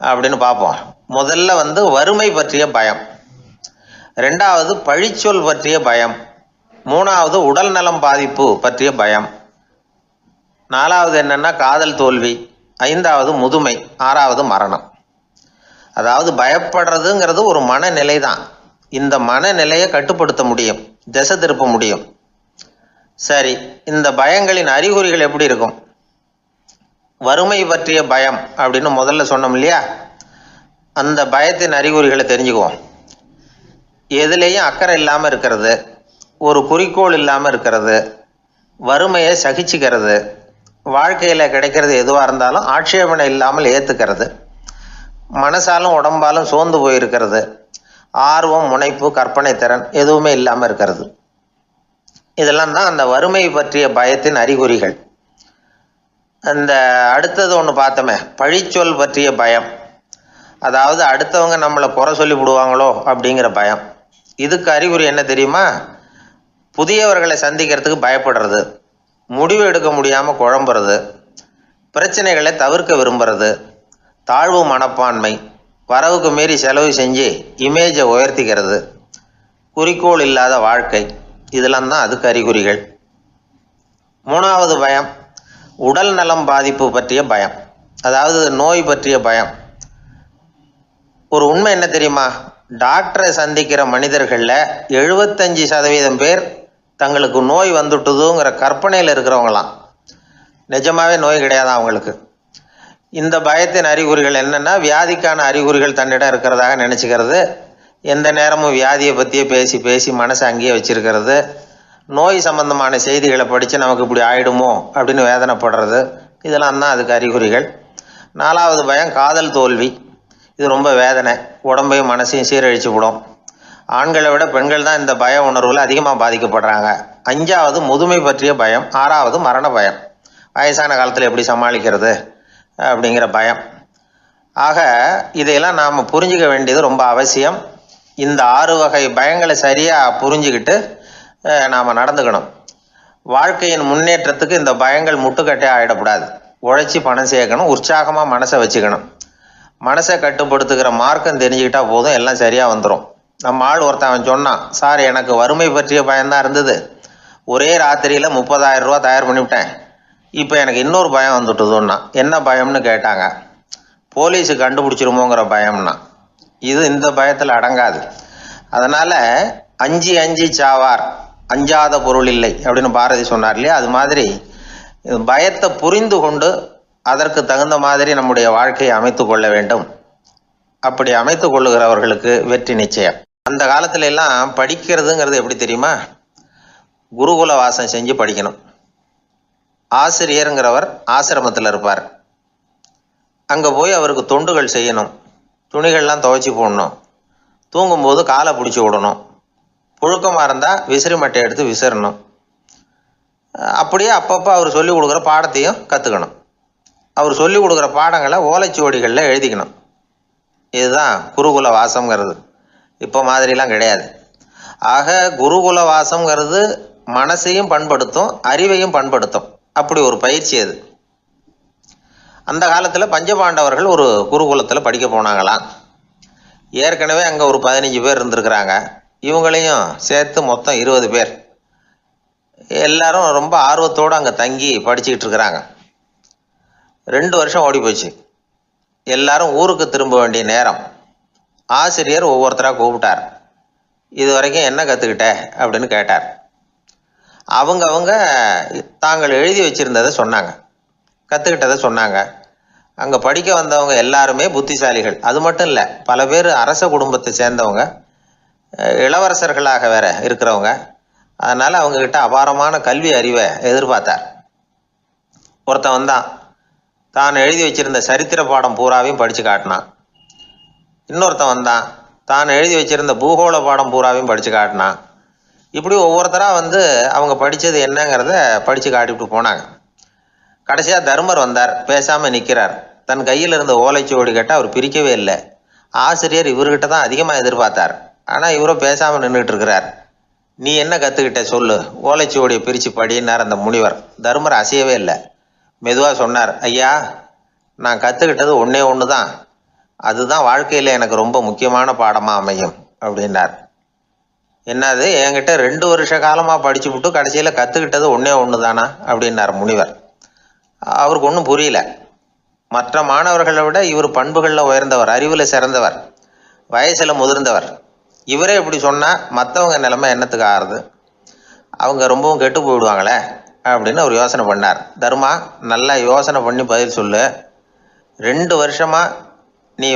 அப்படின்னு பார்ப்போம். முதல்ல வறுமை பற்றிய பயம், 2வது பழிச்சொல் பற்றிய பயம், 3வது உடல் நலம் பாதிப்பு பற்றிய பயம், 4வது என்னன்னா காதல் தோல்வி, 5வது முதுமை, 6வது மரணம். அதாவது பயப்படுறதுங்கிறது ஒரு மனநிலை தான். இந்த மனநிலையை கட்டுப்படுத்த முடியும், திசை திருப்ப முடியும். சரி, இந்த பயங்களின் அறிகுறிகள் எப்படி இருக்கும்? வறுமை பற்றிய பயம் அப்படின்னு முதல்ல சொன்னோம் இல்லையா, அந்த பயத்தின் அறிகுறிகளை தெரிஞ்சுக்குவோம். எதுலேயும் அக்கறை இல்லாமல் இருக்கிறது, ஒரு குறிக்கோள் இல்லாமல் இருக்கிறது, வறுமையை சகிச்சுக்கிறது, வாழ்க்கையில் கிடைக்கிறது எதுவாக இருந்தாலும் ஆட்சேபனை இல்லாமல் ஏற்றுக்கிறது, மனசாலும் உடம்பாலும் சோர்ந்து போயிருக்கிறது, ஆர்வம், முனைப்பு, கற்பனை திறன் எதுவுமே இல்லாமல் இருக்கிறது. இதெல்லாம் தான் அந்த வறுமை பற்றிய பயத்தின் அறிகுறிகள். அந்த அடுத்தது ஒன்று பார்த்தோமே, பழிச்சொல் பற்றிய பயம். அதாவது அடுத்தவங்க நம்மளை குறை சொல்லி விடுவாங்களோ அப்படிங்கிற பயம். இதுக்கு அறிகுறி என்ன தெரியுமா? புதியவர்களை சந்திக்கிறதுக்கு பயப்படுறது, முடிவு எடுக்க முடியாமல் குழம்புறது, பிரச்சனைகளை தவிர்க்க விரும்புறது, தாழ்வு மனப்பான்மை, வரவுக்கு மீறி செலவு செஞ்சு இமேஜை உயர்த்திக்கிறது, குறிக்கோள் இல்லாத வாழ்க்கை, இதெல்லாம் தான் அதுக்கு அறிகுறிகள். 3வது பயம் உடல் நலம் பாதிப்பு பற்றிய பயம், அதாவது நோய் பற்றிய பயம். ஒரு உண்மை என்ன தெரியுமா? டாக்டரை சந்திக்கிற மனிதர்களில் 75% பேர் தங்களுக்கு நோய் வந்துட்டுதுங்கிற கற்பனையில் இருக்கிறவங்களாம். நிஜமாவே நோய் கிடையாது அவங்களுக்கு. இந்த பயத்தின் அறிகுறிகள் என்னென்னா, வியாதிக்கான அறிகுறிகள் தன்னிடம் இருக்கிறதாக நினச்சிக்கிறது, எந்த நேரமும் வியாதியை பற்றியே பேசி பேசி மனசை அங்கேயே வச்சிருக்கிறது, நோய் சம்பந்தமான செய்திகளை படித்து நமக்கு இப்படி ஆயிடுமோ அப்படின்னு வேதனைப்படுறது, இதெல்லாம் தான் அதுக்கு அறிகுறிகள். 4வது பயம் காதல் தோல்வி. இது ரொம்ப வேதனை, உடம்பையும் மனசையும் சீரழிச்சு விடும். ஆண்களை விட பெண்கள் தான் இந்த பய உணர்வில் அதிகமாக பாதிக்கப்படுறாங்க. 5வது முதுமை பற்றிய பயம். 6வது மரண பயம், வயசான காலத்தில் எப்படி சமாளிக்கிறது அப்படிங்கிற பயம். ஆக இதையெல்லாம் நாம் புரிஞ்சிக்க வேண்டியது ரொம்ப அவசியம். இந்த 6 வகை பயங்களை சரியாக புரிஞ்சுக்கிட்டு நாம் நடந்துக்கணும். வாழ்க்கையின் முன்னேற்றத்துக்கு இந்த பயங்கள் முட்டுக்கட்டே ஆகிடக்கூடாது. உழைச்சி பணம் சேர்க்கணும், உற்சாகமாக மனசை வச்சுக்கணும். மனசை கட்டுப்படுத்துகிற மார்க்கம் தெரிஞ்சுக்கிட்டா போதும், எல்லாம் சரியாக வந்துடும். நம்ம ஆள் ஒருத்தன் சொன்னான், சார் எனக்கு வறுமை பற்றிய பயம்தான் இருந்தது, ஒரே ராத்திரியில் 30,000 ரூபா தயார் பண்ணிவிட்டேன், இப்போ எனக்கு இன்னொரு பயம் வந்துட்டுதுன்னா. என்ன பயம்னு கேட்டாங்க. போலீஸு கண்டுபிடிச்சிருமோங்கிற பயம்னா. இது இந்த பயத்தில் அடங்காது. அதனால் அஞ்சி அஞ்சி சாவார், அஞ்சாத பொருள் இல்லை அப்படின்னு பாரதி சொன்னார் இல்லையா, அது மாதிரி பயத்தை புரிந்து கொண்டு அதற்கு தகுந்த மாதிரி நம்முடைய வாழ்க்கையை அமைத்து கொள்ள வேண்டும். அப்படி அமைத்து கொள்ளுகிறவர்களுக்கு வெற்றி நிச்சயம். அந்த காலத்துல எல்லாம் படிக்கிறதுங்கிறது எப்படி தெரியுமா? குருகுல வாசம் செஞ்சு படிக்கணும். ஆசிரியருங்கிறவர் ஆசிரமத்தில் இருப்பார். அங்கே போய் அவருக்கு தொண்டுகள் செய்யணும், துணிகள்லாம் துவைச்சி போடணும், தூங்கும்போது காலை பிடிச்சி விடணும், புழுக்கமாக இருந்தால் விசிறி மட்டை எடுத்து விசிறணும். அப்படியே அப்பப்போ அவர் சொல்லிக் கொடுக்குற பாடத்தையும் கற்றுக்கணும். அவர் சொல்லிக் கொடுக்குற பாடங்களை ஓலைச்சுவடிகளில் எழுதிக்கணும். இதுதான் குருகுல வாசம்ங்கிறது. இப்போ மாதிரிலாம் கிடையாது. ஆக குருகுல வாசம்ங்கிறது மனசையும் பண்படுத்தும், அறிவையும் பண்படுத்தும். அப்படி ஒரு பயிற்சி அது. அந்த காலத்தில் பஞ்சபாண்டவர்கள் ஒரு குருகுலத்தில் படிக்க போனாங்களாம். ஏற்கனவே அங்கே ஒரு 15 பேர் இருந்திருக்கிறாங்க. இவங்களையும் சேர்த்து மொத்தம் 20 பேர். எல்லாரும் ரொம்ப ஆர்வத்தோடு அங்கே தங்கி படிச்சுக்கிட்டு இருக்கிறாங்க. 2 வருஷம் ஓடி போச்சு. எல்லாரும் ஊருக்கு திரும்ப வேண்டிய நேரம். ஆசிரியர் ஒவ்வொருத்தராக கூப்பிட்டார். இது வரைக்கும் என்ன கற்றுக்கிட்ட அப்படின்னு கேட்டார். அவங்க தாங்கள் எழுதி வச்சுருந்ததை சொன்னாங்க, கற்றுக்கிட்டதை சொன்னாங்க. அங்கே படிக்க வந்தவங்க எல்லாருமே புத்திசாலிகள். அது மட்டும் இல்லை, பல பேர் அரச குடும்பத்தை சேர்ந்தவங்க, இளவரசர்களாக வேற இருக்கிறவங்க. அதனால் அவங்கக்கிட்ட அபாரமான கல்வி அறிவை எதிர்பார்த்தார். ஒருத்தன் வந்தான், தான் எழுதி வச்சிருந்த சரித்திர பாடம் பூராவையும் படித்து காட்டினான். இன்னொருத்தன் வந்தான், தான் எழுதி வச்சிருந்த பூகோள பாடம் பூராவையும் படித்து காட்டினான். இப்படி ஒவ்வொருத்தராக அவங்க படித்தது என்னங்கிறத படித்து காட்டிவிட்டு போனாங்க. கடைசியாக தர்மர் வந்தார், பேசாமல் நிற்கிறார். தன் கையில் இருந்த ஓலைச்சுவடி கேட்டால் அவர் பிரிக்கவே இல்லை. ஆசிரியர் இவர்கிட்ட தான் அதிகமாக எதிர்பார்த்தார். ஆனால் இவரும் பேசாமல் நின்றுட்டு இருக்கிறார். நீ என்ன கற்றுக்கிட்ட சொல்லு, ஓலைச்சுவடியை பிரித்து படினார் அந்த முனிவர். தருமர் அசையவே இல்லை. மெதுவாக சொன்னார், ஐயா, நான் கற்றுக்கிட்டது ஒன்றே ஒன்று தான். அதுதான் வாழ்க்கையில் எனக்கு ரொம்ப முக்கியமான பாடமாக அமையும் அப்படின்னார். என்னது, என்கிட்ட 2 வருஷ காலமாக படிச்சு விட்டு கடைசியில் கற்றுக்கிட்டது ஒன்றே ஒன்று தானா அப்படின்னார் முனிவர். அவருக்கு ஒன்றும் புரியல. மற்ற மாணவர்களை விட இவர் பண்புகளில் உயர்ந்தவர், அறிவில் சிறந்தவர், வயசில் முதிர்ந்தவர். இவரே இப்படி சொன்னால் மற்றவங்க நிலைமை என்னத்துக்கு ஆறுது? அவங்க ரொம்பவும் கெட்டு போயிடுவாங்களே அப்படின்னு அவர் யோசனை பண்ணார். தர்மா, நல்லா யோசனை பண்ணி பதில் சொல்லு. 2 வருஷமாக நீ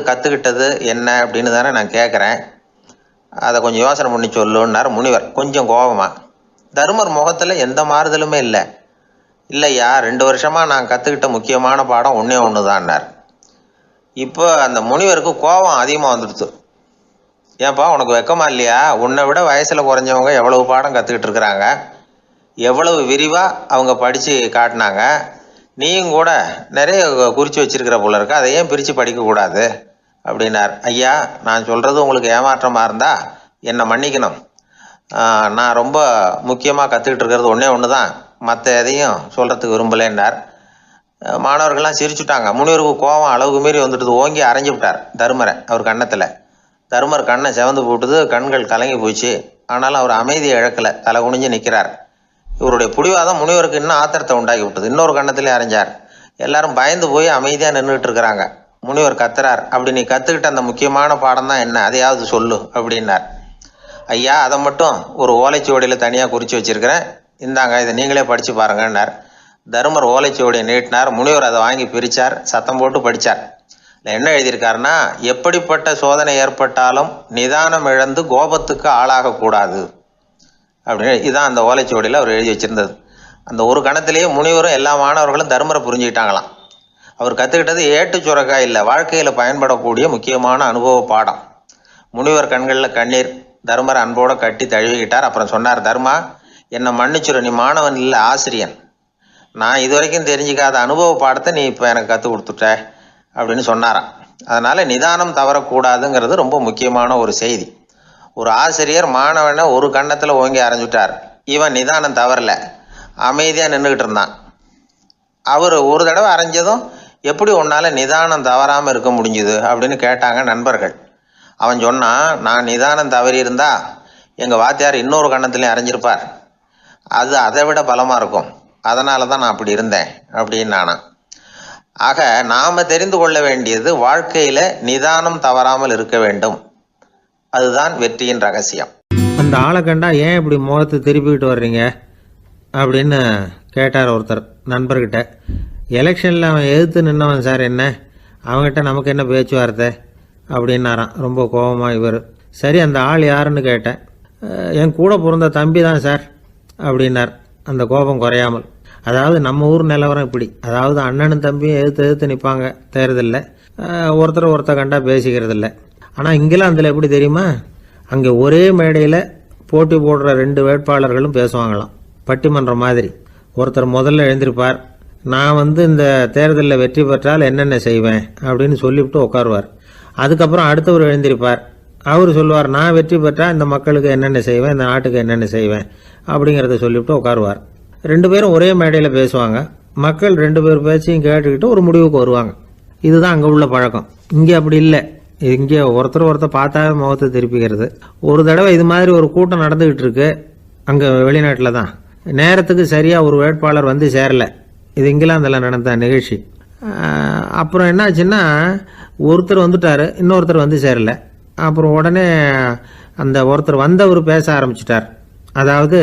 கற்றுக்கிட்டது என்ன அப்படின்னு தானே நான் கேட்குறேன். அதை கொஞ்சம் யோசனை பண்ணி சொல்லுன்னார் முனிவர் கொஞ்சம் கோபமாக. தருமர் முகத்தில் எந்த மாறுதலுமே இல்லை. இல்லையா, 2 வருஷமாக நான் கற்றுக்கிட்ட முக்கியமான பாடம் ஒன்றே ஒன்று தான்னார். இப்போ அந்த முனிவருக்கு கோபம் அதிகமாக வந்துடுச்சு. ஏன்பா, உனக்கு வெக்கமா இல்லையா? உன்னை விட வயசில் குறைஞ்சவங்க எவ்வளவு பாடம் கற்றுக்கிட்டு இருக்கிறாங்க, எவ்வளவு விரிவாக அவங்க படித்து காட்டினாங்க. நீயும் கூட நிறைய குறித்து வச்சிருக்கிற போல இருக்கு, அதை ஏன் பிரித்து படிக்கக்கூடாது அப்படின்னார். ஐயா, நான் சொல்கிறது உங்களுக்கு ஏமாற்றமாக இருந்தால் என்னை மன்னிக்கணும். நான் ரொம்ப முக்கியமாக கற்றுக்கிட்டு இருக்கிறது ஒன்றே ஒன்று தான், மற்ற எதையும் சொல்கிறதுக்கு விரும்பலைன்னார். மாணவர்கள்லாம் சிரிச்சுட்டாங்க. முனிவருக்கு கோபம் அளவுக்கு மீறி வந்துட்டு ஓங்கி அரைஞ்சு விட்டார் தருமரை அவர் கன்னத்தில். தருமர் கண்ணை செவந்து போட்டுது, கண்கள் கலங்கி போச்சு. ஆனாலும் அவர் அமைதியை இழக்கலை, தலை குனிஞ்சு நிற்கிறார். இவருடைய புடிவாதம் முனிவருக்கு இன்னும் ஆத்திரத்தை உண்டாக்கி விட்டது. இன்னொரு கண்ணத்திலே அரைஞ்சார். எல்லாரும் பயந்து போய் அமைதியாக நின்றுட்டு இருக்கிறாங்க. முனிவர் கத்துறார், அப்படி நீ கற்றுக்கிட்ட அந்த முக்கியமான பாடம் தான் என்ன, அதையாவது சொல்லு அப்படின்னார். ஐயா, அதை மட்டும் ஒரு ஓலைச்சுவடியில் தனியாக குறித்து வச்சிருக்கிறேன், இந்தாங்க, இதை நீங்களே படித்து பாருங்கன்னார். தருமர் ஓலைச்சுவடியை நீட்டினார். முனிவர் அதை வாங்கி பிரித்தார், சத்தம் போட்டு படித்தார். என்ன எழுதியிருக்காருன்னா, எப்படிப்பட்ட சோதனை ஏற்பட்டாலும் நிதானம் இழந்து கோபத்துக்கு ஆளாகக்கூடாது அப்படின்னு. இதுதான் அந்த ஓலைச்சுவடியில் அவர் எழுதி வச்சிருந்தது. அந்த ஒரு கணத்திலேயே முனிவரும் எல்லா மாணவர்களும் தருமரை புரிஞ்சுக்கிட்டாங்களாம். அவர் கற்றுக்கிட்டது ஏட்டு சுரக்காய் இல்லை, வாழ்க்கையில் பயன்படக்கூடிய முக்கியமான அனுபவ பாடம். முனிவர் கண்களில் கண்ணீர். தருமர் அன்போடு கட்டி தழுவிக்கிட்டார். அப்புறம் சொன்னார், தர்மா, என்னை மன்னிச்சுரு, நீ மாணவன் இல்லை, ஆசிரியன். நான் இது வரைக்கும் தெரிஞ்சிக்காத அனுபவ பாடத்தை நீ இப்போ எனக்கு கற்றுக் கொடுத்துட்ட அப்படின்னு சொன்னாராம். அதனால் நிதானம் தவறக்கூடாதுங்கிறது ரொம்ப முக்கியமான ஒரு செய்தி. ஒரு ஆசிரியர் மாணவனை ஒரு கன்னத்தில் ஓங்கி அரைஞ்சுட்டார். இவன் நிதானம் தவறல, அமைதியாக நின்றுக்கிட்டு இருந்தான். அவர் ஒரு தடவை அரைஞ்சதும் எப்படி உன்னால் நிதானம் தவறாமல் இருக்க முடிஞ்சுது அப்படின்னு கேட்டாங்க நண்பர்கள். அவன் சொன்னான், நான் நிதானம் தவறி இருந்தா எங்கள் வாத்தியார் இன்னொரு கன்னத்துலேயும் அரைஞ்சிருப்பார், அது அதை விட பலமாக இருக்கும், அதனால தான் நான் அப்படி இருந்தேன் அப்படின்னு நானா. ஆக நாம் தெரிந்து கொள்ள வேண்டியது, வாழ்க்கையில் நிதானம் தவறாமல் இருக்க வேண்டும். அதுதான் வெற்றியின் ரகசியம். அந்த ஆளை கண்டா ஏன் இப்படி முகத்தை திருப்பிக்கிட்டு வர்றீங்க அப்படின்னு கேட்டார் ஒருத்தர் நண்பர்கிட்ட. எலெக்ஷனில் அவன் எதிர்த்து நின்னவன் சார், என்ன அவங்ககிட்ட நமக்கு என்ன பேச்சுவார்த்தை அப்படின்னாரான் ரொம்ப கோபமாக இவர். சரி, அந்த ஆள் யாருன்னு கேட்டேன். என் கூட பிறந்த தம்பி தான் சார் அப்படின்னார் அந்த கோபம் குறையாமல். அதாவது நம்ம ஊர் நிலவரம் இப்படி, அதாவது அண்ணனும் தம்பியும் எதிர்த்து நிற்பாங்க தேர்தலில், ஒருத்தர் கண்டா பேசிக்கிறது இல்லை. ஆனால் இங்கிலாந்தில் எப்படி தெரியுமா, அங்கே ஒரே மேடையில் போட்டி போடுற 2 வேட்பாளர்களும் பேசுவாங்களாம், பட்டிமன்றம் மாதிரி. ஒருத்தர் முதல்ல எழுந்திருப்பார், நான் இந்த தேர்தலில் வெற்றி பெற்றால் என்னென்ன செய்வேன் அப்படின்னு சொல்லிவிட்டு உட்காருவார். அதுக்கப்புறம் அடுத்தவர் எழுந்திருப்பார், அவர் சொல்லுவார், நான் வெற்றி பெற்றால் இந்த மக்களுக்கு என்னென்ன செய்வேன், இந்த நாட்டுக்கு என்னென்ன செய்வேன் அப்படிங்கிறத சொல்லிவிட்டு உட்காருவார். 2 பேரும் ஒரே மேடையில் பேசுவாங்க. மக்கள் 2 பேர் பேச்சையும் கேட்டுக்கிட்டு ஒரு முடிவுக்கு வருவாங்க. இதுதான் அங்கே உள்ள பழக்கம். இங்கே அப்படி இல்லை. இங்கே ஒருத்தர் பார்த்தாவே முகத்தை திருப்பிக்கிறது. ஒரு தடவை இது மாதிரி ஒரு கூட்டம் நடந்துகிட்டு இருக்கு அங்கே வெளிநாட்டில் தான். நேரத்துக்கு சரியாக ஒரு வேட்பாளர் வந்து சேரல. இது இங்கிலாந்தில் நடந்த நிகழ்ச்சி. அப்புறம் என்னாச்சுன்னா, ஒருத்தர் வந்துட்டாரு, இன்னொருத்தர் வந்து சேரல. அப்புறம் உடனே அந்த ஒருத்தர் வந்தவர் பேச ஆரம்பிச்சிட்டார். அதாவது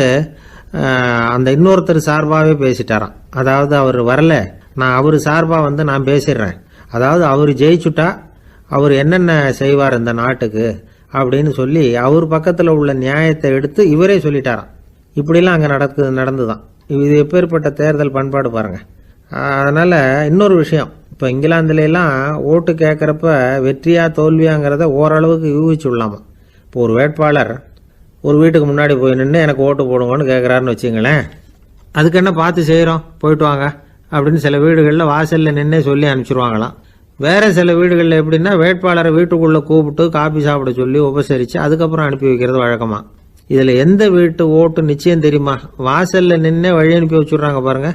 அந்த இன்னொருத்தர் சார்பாகவே பேசிட்டாராம். அதாவது அவர் வரல, நான் அவர் சார்பாக நான் பேசிடுறேன், அதாவது அவர் ஜெயிச்சுட்டா அவர் என்னென்ன செய்வார் இந்த நாட்டுக்கு அப்படின்னு சொல்லி அவர் பக்கத்தில் உள்ள நியாயத்தை எடுத்து இவரே சொல்லிட்டாராம். இப்படிலாம் அங்கே நடந்துதான். இது எப்பேற்பட்ட தேர்தல் பண்பாடு பாருங்க. அதனால இன்னொரு விஷயம், இப்போ இங்கிலாந்துலாம் ஓட்டு கேட்குறப்ப வெற்றியா தோல்வியாங்கிறத ஓரளவுக்கு யூகிச்சு விடலாமா. இப்போ ஒரு வேட்பாளர் ஒரு வீட்டுக்கு முன்னாடி போய் நின்று எனக்கு ஓட்டு போடுங்கன்னு கேட்குறாருன்னு வச்சுங்களேன், அதுக்கு என்ன பார்த்து செய்கிறோம், போயிட்டு வாங்க அப்படின்னு சில வீடுகளில் வாசலில் நின்னே சொல்லி அனுப்பிச்சிருவாங்களாம். வேற சில வீடுகளில் எப்படின்னா, வேட்பாளரை வீட்டுக்குள்ளே கூப்பிட்டு காபி சாப்பிட சொல்லி உபசரித்து அதுக்கப்புறம் அனுப்பி வைக்கிறது வழக்கமாக. இதில் எந்த வீட்டு ஓட்டு நிச்சயம் தெரியுமா? வாசலில் நின்று வழி அனுப்பி வச்சுட்றாங்க பாருங்க,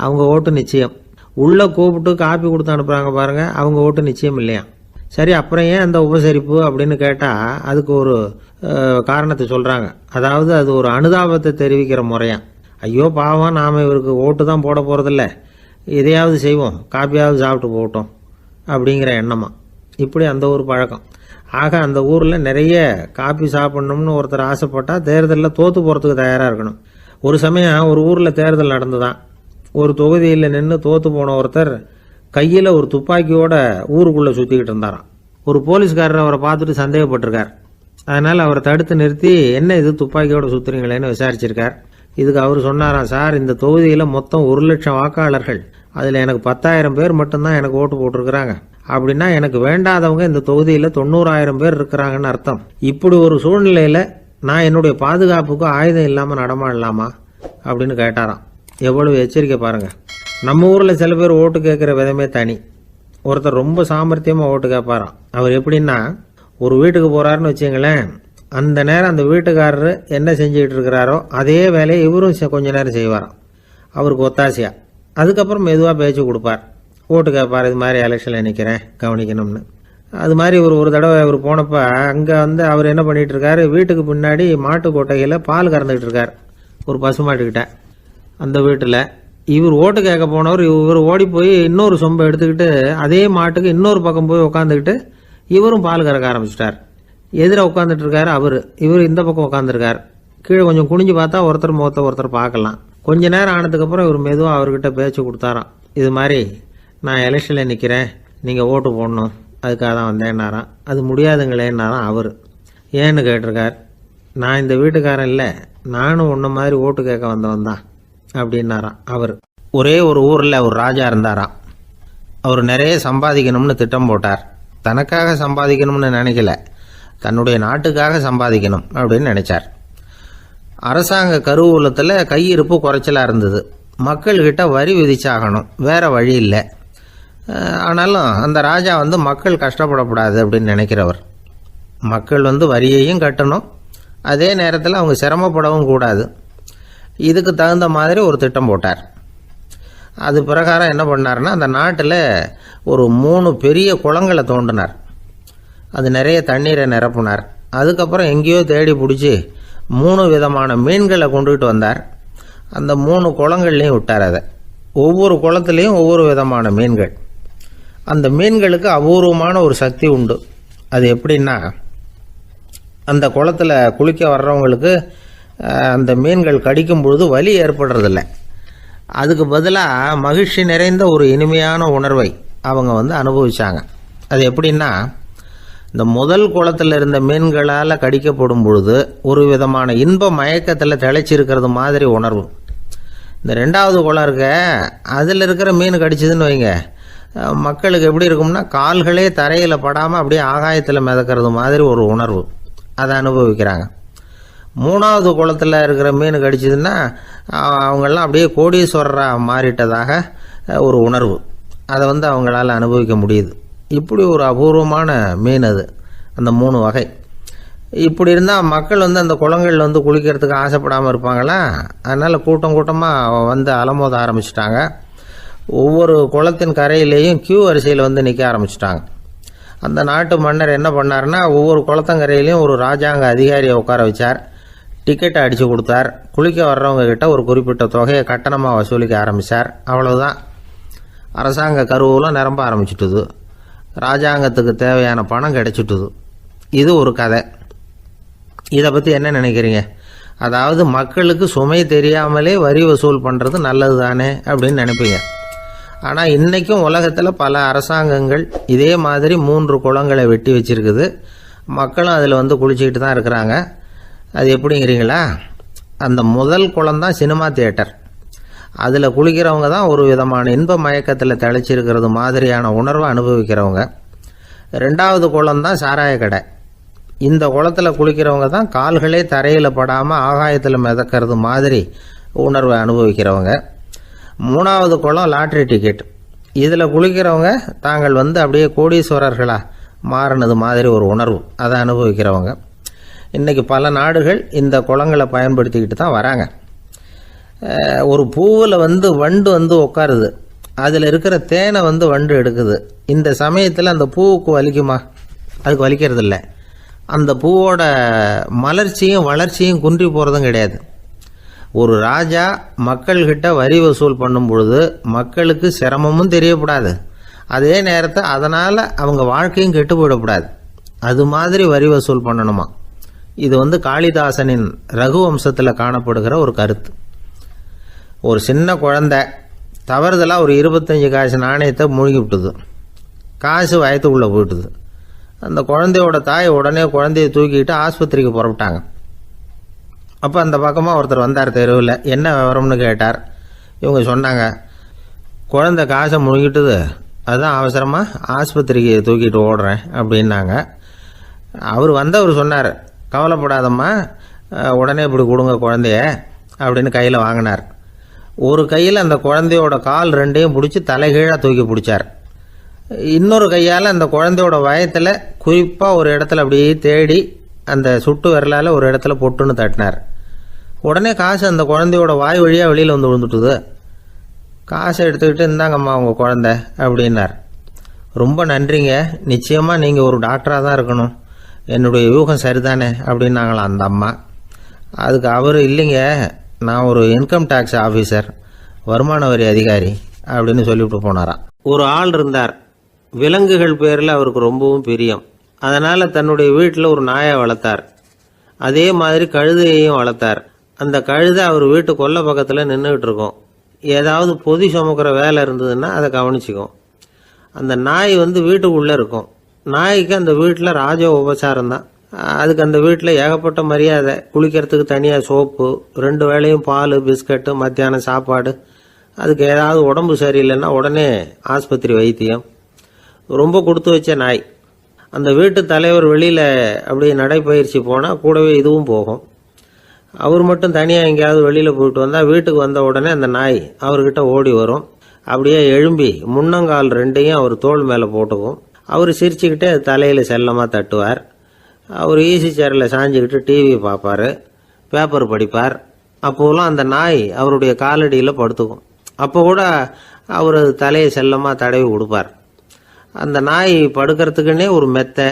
அவங்க ஓட்டு நிச்சயம். உள்ளே கூப்பிட்டு காப்பி கொடுத்து அனுப்புகிறாங்க பாருங்க, அவங்க ஓட்டு நிச்சயம் இல்லையா? சரி, அப்புறம் ஏன் அந்த உபசரிப்பு அப்படின்னு கேட்டால் அதுக்கு ஒரு காரணத்தை சொல்கிறாங்க. அதாவது அது ஒரு அனுதாபத்தை தெரிவிக்கிற முறையா. ஐயோ பாவம், நாம் இவருக்கு ஓட்டு தான் போட போகிறதில்ல, எதையாவது செய்வோம், காப்பியாவது சாப்பிட்டு போகட்டும் அப்படிங்கிற எண்ணமா. இப்படி அந்த ஒரு பழக்கம். ஆக அந்த ஊரில் நிறைய காப்பி சாப்பிட்ணும்னு ஒருத்தர் ஆசைப்பட்டால் தேர்தலில் தோற்று போகிறதுக்கு தயாராக இருக்கணும். ஒரு சமயம் ஒரு ஊரில் தேர்தல் நடந்துதான். ஒரு தொகுதியில் நின்று தோற்று போன ஒருத்தர் கையில் ஒரு துப்பாக்கியோட ஊருக்குள்ளே சுற்றிக்கிட்டு இருந்தாராம். ஒரு போலீஸ்காரர் அவரை பார்த்துட்டு சந்தேகப்பட்டிருக்கார். அதனால் அவரை தடுத்து நிறுத்தி, என்ன இது துப்பாக்கியோட சுற்றுறீங்களேன்னு விசாரிச்சிருக்கார். இதுக்கு அவர் சொன்னாராம், சார், இந்த தொகுதியில் மொத்தம் 1,00,000 வாக்காளர்கள், அதில் எனக்கு 10,000 பேர் மட்டும்தான் எனக்கு ஓட்டு போட்டிருக்கிறாங்க. அப்படின்னா எனக்கு வேண்டாதவங்க இந்த தொகுதியில் 90,000 பேர் இருக்கிறாங்கன்னு அர்த்தம். இப்படி ஒரு சூழ்நிலையில் நான் என்னுடைய பாதுகாப்புக்கு ஆயுதம் இல்லாமல் நடமாடலாமா அப்படின்னு கேட்டாராம். எவ்வளவு எச்சரிக்கை பாருங்க. நம்ம ஊரில் சில பேர் ஓட்டு கேட்குற விதமே தனி. ஒருத்தர் ரொம்ப சாமர்த்தியமாக ஓட்டு கேட்பாராம். அவர் எப்படின்னா, ஒரு வீட்டுக்கு போகிறாருன்னு வச்சுங்களேன், அந்த நேரம் அந்த வீட்டுக்காரரு என்ன செஞ்சுக்கிட்டு இருக்கிறாரோ அதே வேலையை இவரும் கொஞ்ச நேரம் செய்வாராம், அவருக்கு ஒத்தாசையா. அதுக்கப்புறம் மெதுவாக பேச்சு கொடுப்பார், ஓட்டு கேட்பார், இது மாதிரி எலெக்ஷனில் நிற்கிறேன் கவனிக்கணும்னு. அது மாதிரி ஒரு தடவை அவர் போனப்போ அங்கே அவர் என்ன பண்ணிகிட்டு இருக்காரு, வீட்டுக்கு பின்னாடி மாட்டு கொட்டையில் பால் கறந்துக்கிட்டு இருக்கார் ஒரு பசுமாட்டுக்கிட்ட. அந்த வீட்டில் இவர் ஓட்டு கேட்க போனவர் இவர் ஓடி போய் இன்னொரு சொம்பை எடுத்துக்கிட்டு அதே மாட்டுக்கு இன்னொரு பக்கம் போய் உட்காந்துக்கிட்டு இவரும் பால் கறக்க ஆரம்பிச்சிட்டார். எதிர உட்காந்துட்டு இருக்காரு இவர் இந்த பக்கம் உட்காந்துருக்கார். கீழே கொஞ்சம் குனிஞ்சு பார்த்தா ஒருத்தர் முகத்தை ஒருத்தர் பார்க்கலாம். கொஞ்ச நேரம் ஆனதுக்கப்புறம் இவர் மெதுவாக அவர்கிட்ட பேச்சு கொடுத்தாராம். இது மாதிரி நான் எலெக்ஷனில் நிற்கிறேன், நீங்கள் ஓட்டு போடணும், அதுக்காக தான் வந்தேன்னாராம். அது முடியாதுங்களேன்னாராம் அவர். ஏன்னு கேட்டிருக்கார். நான் இந்த வீட்டுக்காரன் இல்லை, நானும் உன்ன மாதிரி ஓட்டு கேட்க வந்தவன் தான் அப்படின்னாராம் அவர். ஒரே ஒரு ஊரில் ஒரு ராஜா இருந்தாராம். அவர் நிறைய சம்பாதிக்கணும்னு திட்டம் போட்டார். தனக்காக சம்பாதிக்கணும்னு நினைக்கல, தன்னுடைய நாட்டுக்காக சம்பாதிக்கணும் அப்படின்னு நினைச்சார். அரசாங்க கருவூலத்தில் கையிருப்பு குறைச்சலாக இருந்தது. மக்கள்கிட்ட வரி விதிச்சாகணும், வேற வழி இல்லை. ஆனாலும் அந்த ராஜா மக்கள் கஷ்டப்படக்கூடாது அப்படின்னு நினைக்கிறவர். மக்கள் வரியையும் கட்டணும், அதே நேரத்தில் அவங்க சிரமப்படவும் கூடாது. இதுக்கு தகுந்த மாதிரி ஒரு திட்டம் போட்டார். அது பிரகாரம் என்ன பண்ணார்னா, அந்த நாட்டில் ஒரு 3 பெரிய குளங்களை தோண்டினார். அது நிறைய தண்ணீரை நிரப்புனார். அதுக்கப்புறம் எங்கேயோ தேடி பிடிச்சி 3 விதமான மீன்களை கொண்டுகிட்டு வந்தார். அந்த 3 குளங்கள்லையும் விட்டார். அதை ஒவ்வொரு குளத்துலேயும் ஒவ்வொரு விதமான மீன்கள். அந்த மீன்களுக்கு அபூர்வமான ஒரு சக்தி உண்டு. அது எப்படின்னா, அந்த குளத்தில் குளிக்க வர்றவங்களுக்கு அந்த மீன்கள் கடிக்கும் பொழுது வலி ஏற்படுறதில்ல. அதுக்கு பதிலாக மகிழ்ச்சி நிறைந்த ஒரு இனிமையான உணர்வை அவங்க அனுபவிச்சாங்க. அது எப்படின்னா, இந்த முதல் குளத்தில் இருந்த மீன்களால் கடிக்கப்படும் பொழுது ஒரு விதமான இன்ப மயக்கத்தில் திளைச்சிருக்கிறது மாதிரி உணர்வு. இந்த 2வது குளம் இருக்க, அதில் இருக்கிற மீன் கடிச்சதுன்னு வைங்க, மக்களுக்கு எப்படி இருக்கும்னா, கால்களே தரையில் படாமல் அப்படியே ஆகாயத்தில் மிதக்கிறது மாதிரி ஒரு உணர்வு. அதை அனுபவிக்கிறாங்க. 3வது குளத்தில் இருக்கிற மீன் கடிச்சதுன்னா அவங்கெல்லாம் அப்படியே கோடீஸ்வரராக மாறிட்டதாக ஒரு உணர்வு. அதை அவங்களால அனுபவிக்க முடியுது. இப்படி ஒரு அபூர்வமான மீன் அது, அந்த 3 வகை. இப்படி இருந்தால் மக்கள் அந்த குளங்களில் குளிக்கிறதுக்கு ஆசைப்படாமல் இருப்பாங்களா? அதனால் கூட்டம் கூட்டமாக அலமோத ஆரம்பிச்சிட்டாங்க. ஒவ்வொரு குளத்தின் கரையிலேயும் கியூ வரிசையில் நிற்க ஆரம்பிச்சிட்டாங்க. அந்த நாட்டு மன்னர் என்ன பண்ணார்னா, ஒவ்வொரு குளத்தங்கரையிலையும் ஒரு ராஜாங்க அதிகாரியை உட்கார வச்சார். டிக்கெட்டை அடித்து கொடுத்தார். குளிக்க வர்றவங்க கிட்ட ஒரு குறிப்பிட்ட தொகையை கட்டணமாக வசூலிக்க ஆரம்பித்தார். அவ்வளவுதான். அரசாங்க கருவூலம் நிரம்ப ஆரம்பிச்சுட்டுது. ராஜாங்கத்துக்கு தேவையான பணம் கிடைச்சிட்டுது. இது ஒரு கதை. இதை பற்றி என்ன நினைக்கிறீங்க? அதாவது மக்களுக்கு சுமை தெரியாமலே வரி வசூல் பண்ணுறது நல்லது தானே அப்படின்னு நினைப்பீங்க. ஆனால் இன்றைக்கும் உலகத்தில் பல அரசாங்கங்கள் இதே மாதிரி 3 குளங்களை வெட்டி வச்சிருக்குது. மக்களும் அதில் குளிச்சுக்கிட்டு தான் இருக்கிறாங்க. அது எப்படிங்கிறீங்களா? அந்த முதல் குளம் தான் சினிமா தியேட்டர். அதில் குளிக்கிறவங்க தான் ஒரு விதமான இன்ப மயக்கத்தில் திளைச்சிருக்கிறது மாதிரியான உணர்வை அனுபவிக்கிறவங்க. 2வது குளம் தான் சாராய கடை. இந்த குளத்தில் குளிக்கிறவங்க தான் கால்களே தரையில் படாமல் ஆகாயத்தில் மிதக்கிறது மாதிரி உணர்வை அனுபவிக்கிறவங்க. 3வது குளம் லாட்ரி டிக்கெட். இதில் குளிக்கிறவங்க தாங்கள் அப்படியே கோடீஸ்வரர்களாக மாறினது மாதிரி ஒரு உணர்வு, அதை அனுபவிக்கிறவங்க. இன்றைக்கி பல நாடுகள் இந்த குளங்களை பயன்படுத்திக்கிட்டு தான் வராங்க. ஒரு பூவில் வண்டு உட்காருது, அதில் இருக்கிற தேனை வண்டு எடுக்குது. இந்த சமயத்தில் அந்த பூவுக்கு வலிக்குமா? அதுக்கு வலிக்கிறது இல்லை. அந்த பூவோட மலர்ச்சியும் வளர்ச்சியும் குன்றி போகிறதும் கிடையாது. ஒரு ராஜா மக்கள்கிட்ட வரி வசூல் பண்ணும் பொழுது மக்களுக்கு சிரமமும் தெரியக்கூடாது, அதே நேரத்தை அதனால் அவங்க வாழ்க்கையும் கெட்டு போயிடக்கூடாது. அது மாதிரி வரி வசூல் பண்ணணுமா. இது காளிதாசனின் ரகுவம்சத்தில் காணப்படுகிற ஒரு கருத்து. ஒரு சின்ன குழந்தை தவறுதலாக ஒரு 25 காசு நாணயத்தை மூழ்கி விட்டுது. காசு வயத்துக்குள்ளே போயிட்டுது. அந்த குழந்தையோட தாய் உடனே குழந்தைய தூக்கிட்டு ஆஸ்பத்திரிக்கு புறப்பட்டாங்க. அப்போ அந்த பக்கமாக ஒருத்தர் வந்தார் தெருவில். என்ன விவரம்னு கேட்டார். இவங்க சொன்னாங்க, குழந்தை காசை முழுங்கிட்டுது, அதுதான் அவசரமாக ஆஸ்பத்திரிக்கு தூக்கிட்டு ஓடுறேன் அப்படின்னாங்க. அவர் சொன்னார், கவலைப்படாதம்மா, உடனே இப்படி கொடுங்க குழந்தைய அப்படின்னு கையில் வாங்கினார். ஒரு கையில் அந்த குழந்தையோட கால் ரெண்டையும் பிடிச்சி தலைகீழாக தூக்கி பிடிச்சார். இன்னொரு கையால் அந்த குழந்தையோட வயத்தில் குறிப்பாக ஒரு இடத்துல அப்படியே தேடி அந்த சுட்டு விரலால் ஒரு இடத்துல பொட்டுன்னு தட்டினார். உடனே காசு அந்த குழந்தையோட வாய் வழியாக வெளியில் விழுந்துட்டுது. காசை எடுத்துக்கிட்டு, இந்தாங்கம்மா உங்கள் குழந்தை அப்படின்னார். ரொம்ப நன்றிங்க, நிச்சயமாக நீங்கள் ஒரு டாக்டராக தான் இருக்கணும், என்னுடைய யூகம் சரிதானே அப்படின்னாங்களாம் அந்த அம்மா. அதுக்கு அவர், இல்லைங்க, நான் ஒரு இன்கம் டேக்ஸ் ஆஃபீஸர், வருமான வரி அதிகாரி அப்படின்னு சொல்லிவிட்டு போனாராம். ஒரு ஆள் இருந்தார், விலங்குகள் பேரில் அவருக்கு ரொம்பவும் பிரியம். அதனால் தன்னுடைய வீட்டில் ஒரு நாயை வளர்த்தார். அதே மாதிரி கழுதையையும் வளர்த்தார். அந்த கழுதை அவர் வீட்டு கொல்லை பக்கத்தில் நின்றுக்கிட்டு இருக்கும். ஏதாவது பொதி சுமக்கிற வேலை இருந்ததுன்னா அதை கவனிச்சிக்கும். அந்த நாய் வீட்டுக்குள்ளே இருக்கும். நாய்க்கு அந்த வீட்டில் ராஜ உபசாரம் தான். அதுக்கு அந்த வீட்டில் ஏகப்பட்ட மரியாதை. குளிக்கிறதுக்கு தனியாக சோப்பு, 2 வேளையும் பால், பிஸ்கட்டு, மத்தியானம் சாப்பாடு. அதுக்கு ஏதாவது உடம்பு சரியில்லைன்னா உடனே ஆஸ்பத்திரி வைத்தியம். ரொம்ப கொடுத்து வச்ச நாய். அந்த வீட்டு தலைவர் வெளியில் அப்படியே நடைப்பயிற்சி போனால் கூடவே இதுவும் போகும். அவர் மட்டும் தனியாக எங்கேயாவது வெளியில் போயிட்டு வந்தால் வீட்டுக்கு வந்த உடனே அந்த நாய் அவர்கிட்ட ஓடி வரும். அப்படியே எழும்பி முன்னங்கால் 2ஐயும் அவர் தோள் மேலே போட்டுக்கும். அவர் சிரிச்சுக்கிட்டே தலையில் செல்லமாக தட்டுவார். அவர் ஈசி சேரில் சாஞ்சிக்கிட்டு டிவி பார்ப்பார், பேப்பர் படிப்பார். அப்போலாம் அந்த நாய் அவருடைய காலடியில் படுத்துக்கும். அப்போ கூட அவர் தலையை செல்லமாக தடவி கொடுப்பார். அந்த நாய் படுக்கிறதுக்குன்னே ஒரு மெத்தை,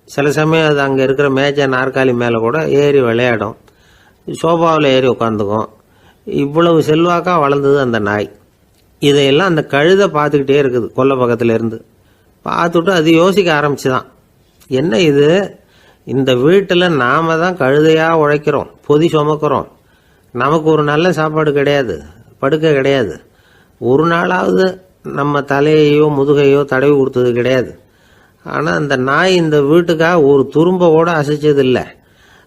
சில சமயம் அது அங்கே இருக்கிற மேஜை நாற்காலி மேலே கூட ஏறி விளையாடும், சோபாவில் ஏறி உட்காந்துக்கும். இவ்வளவு செல்வாக்காக வளர்ந்தது அந்த நாய். இதையெல்லாம் அந்த கழுதை பார்த்துக்கிட்டே இருக்குது கொல்லை பக்கத்தில் இருந்து. பார்த்துட்டு அது யோசிக்க ஆரம்பிச்சுதான், என்ன இது, இந்த வீட்டில் நாம தான் கழுதையாக உழைக்கிறோம், பொதி சுமக்கிறோம், நமக்கு ஒரு நல்ல சாப்பாடு கிடையாது, படுக்கை கிடையாது, ஒரு நாளாவது நம்ம தலையையோ முதுகையோ தடவி கொடுத்தது கிடையாது. ஆனால் அந்த நாய் இந்த வீட்டுக்காக ஒரு துரும்போட அசைச்சது இல்லை.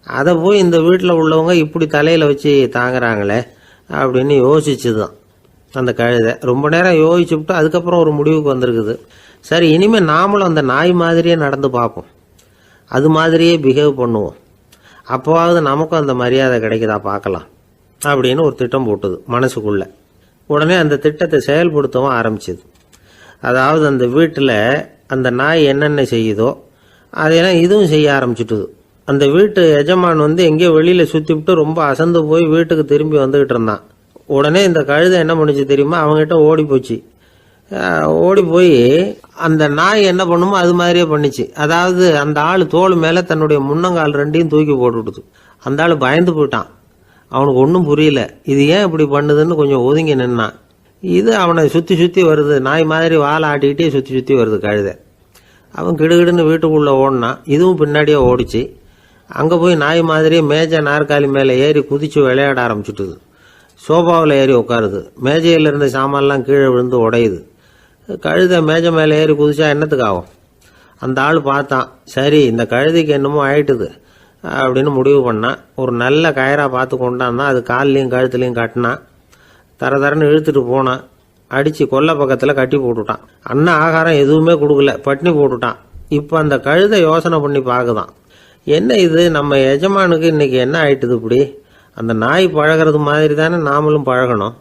அதை போய் இந்த வீட்டில் உள்ளவங்க இப்படி தலையில் வச்சு தாங்குறாங்களே அப்படின்னு யோசிச்சுதான் அந்த கழுதை. ரொம்ப நேரம் யோசிச்சுவிட்டு அதுக்கப்புறம் ஒரு முடிவுக்கு வந்திருக்குது. சரி, இனிமேல் நாமளும் அந்த நாய் மாதிரியே நடந்து பார்ப்போம், அது மாதிரியே பிஹேவ் பண்ணுவோம், அப்போவாவது நமக்கும் அந்த மரியாதை கிடைக்குதா பார்க்கலாம் அப்படின்னு ஒரு திட்டம் போட்டுது மனசுக்குள்ள. உடனே அந்த திட்டத்தை செயல்படுத்தவும் ஆரம்பிச்சுது. அதாவது அந்த வீட்டில் அந்த நாய் என்னென்ன செய்யுதோ அதையெல்லாம் இதுவும் செய்ய ஆரம்பிச்சுட்டுது. அந்த வீட்டு எஜமான் எங்கேயோ வெளியில் சுற்றிவிட்டு ரொம்ப அசந்து போய் வீட்டுக்கு திரும்பி வந்துக்கிட்டு இருந்தான். உடனே இந்த கழுதை என்ன பண்ணுச்சு தெரியுமா, அவங்ககிட்ட ஓடி போச்சு. ஓடி போய் அந்த நாய் என்ன பண்ணுமோ அது மாதிரியே பண்ணிச்சு. அதாவது அந்த ஆள் தோள் மேலே தன்னுடைய முன்னங்கால் 2ஐயும் தூக்கி போட்டுவிடுது. அந்த ஆள் பயந்து போயிட்டான். அவனுக்கு ஒன்றும் புரியல, இது ஏன் இப்படி பண்ணுதுன்னு கொஞ்சம் ஒதுங்கி நின்னான். இது அவனை சுற்றி சுற்றி வருது, நாய் மாதிரி வாழை ஆட்டிக்கிட்டே சுற்றி சுற்றி வருது கழுதை. அவன் கிடுகிடுன்னு வீட்டுக்குள்ளே ஓடினான். இதுவும் பின்னாடியே ஓடிச்சு. அங்கே போய் நாய் மாதிரியே மேஜை நாற்காலி மேலே ஏறி குதிச்சு விளையாட ஆரம்பிச்சுட்டுது. சோபாவில் ஏறி உட்காருது. மேஜையில் இருந்த சாமான்லாம் கீழே விழுந்து உடையுது. கழுதை மேஜை மேலே ஏறி குதிச்சா என்னத்துக்கு ஆகும்? அந்த ஆள் பார்த்தான், சரி இந்த கழுதைக்கு என்னமோ ஆயிட்டுது அப்படின்னு முடிவு பண்ணான். ஒரு நல்ல கயிறாக பார்த்து கொண்டாந்தான். அது கால்லையும் கழுத்துலையும் கட்டினான். தரன்னு இழுத்துட்டு போனான். அடித்து கொல்லை பக்கத்தில் கட்டி போட்டுட்டான். அண்ணன் ஆகாரம் எதுவுமே கொடுக்கல, பட்னி போட்டுட்டான். இப்போ அந்த கழுதை யோசனை பண்ணி பார்க்குதான், என்ன இது, நம்ம எஜமானுக்கு இன்னைக்கு என்ன ஆயிட்டுது இப்படி? அந்த நாய் பழகிறது மாதிரி தானே நாமளும் பழகணும்.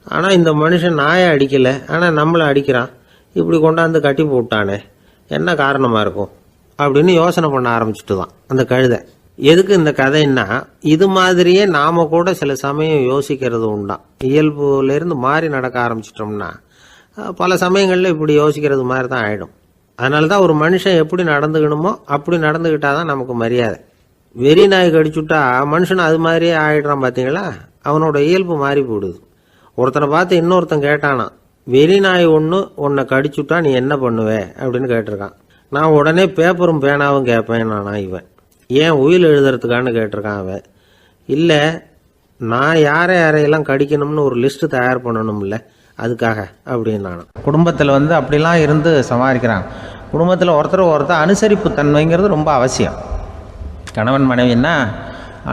ஆனால் இந்த மனுஷன் நாயை அடிக்கலை, ஆனால் நம்மளை அடிக்கிறான். இப்படி கொண்டாந்து கட்டி போட்டானே, என்ன காரணமாக இருக்கும் அப்படின்னு யோசனை பண்ண ஆரம்பிச்சுட்டு தான் அந்த கழுதை. எதுக்கு இந்த கதைன்னா, இது மாதிரியே நாம கூட சில சமயம் யோசிக்கிறது உண்டாம். இயல்புலேருந்து மாறி நடக்க ஆரம்பிச்சிட்டோம்னா பல சமயங்களில் இப்படி யோசிக்கிறது மாதிரி தான் ஆயிடும். அதனால தான் ஒரு மனுஷன் எப்படி நடந்துக்கணுமோ அப்படி நடந்துக்கிட்டாதான் நமக்கு மரியாதை. வெறி நாய் கடிச்சுட்டா மனுஷன் அது மாதிரியே ஆயிடுறான் பார்த்தீங்களா? அவனோட இயல்பு மாறி போடுது. ஒருத்தனை பார்த்து இன்னொருத்தன் கேட்டானா, வெறி நாய் ஒன்று உன்னை கடிச்சுட்டா நீ என்ன பண்ணுவே அப்படின்னு கேட்டிருக்கான். நான் உடனே பேப்பரும் பேனாவும் கேட்பேன் நானா இவன். ஏன் உயில் எழுதுறதுக்கான்னு கேட்டிருக்கான் அவன். இல்லை, நான் யாரையெல்லாம் கடிக்கணும்னு ஒரு லிஸ்ட்டு தயார் பண்ணணும்ல, அதுக்காக அப்படின்னு நானும். குடும்பத்தில் அப்படிலாம் இருந்து சமாளிக்கிறாங்க. குடும்பத்தில் ஒருத்தர் அனுசரிப்பு தன்மைங்கிறது ரொம்ப அவசியம். கணவன் மனைவின்னா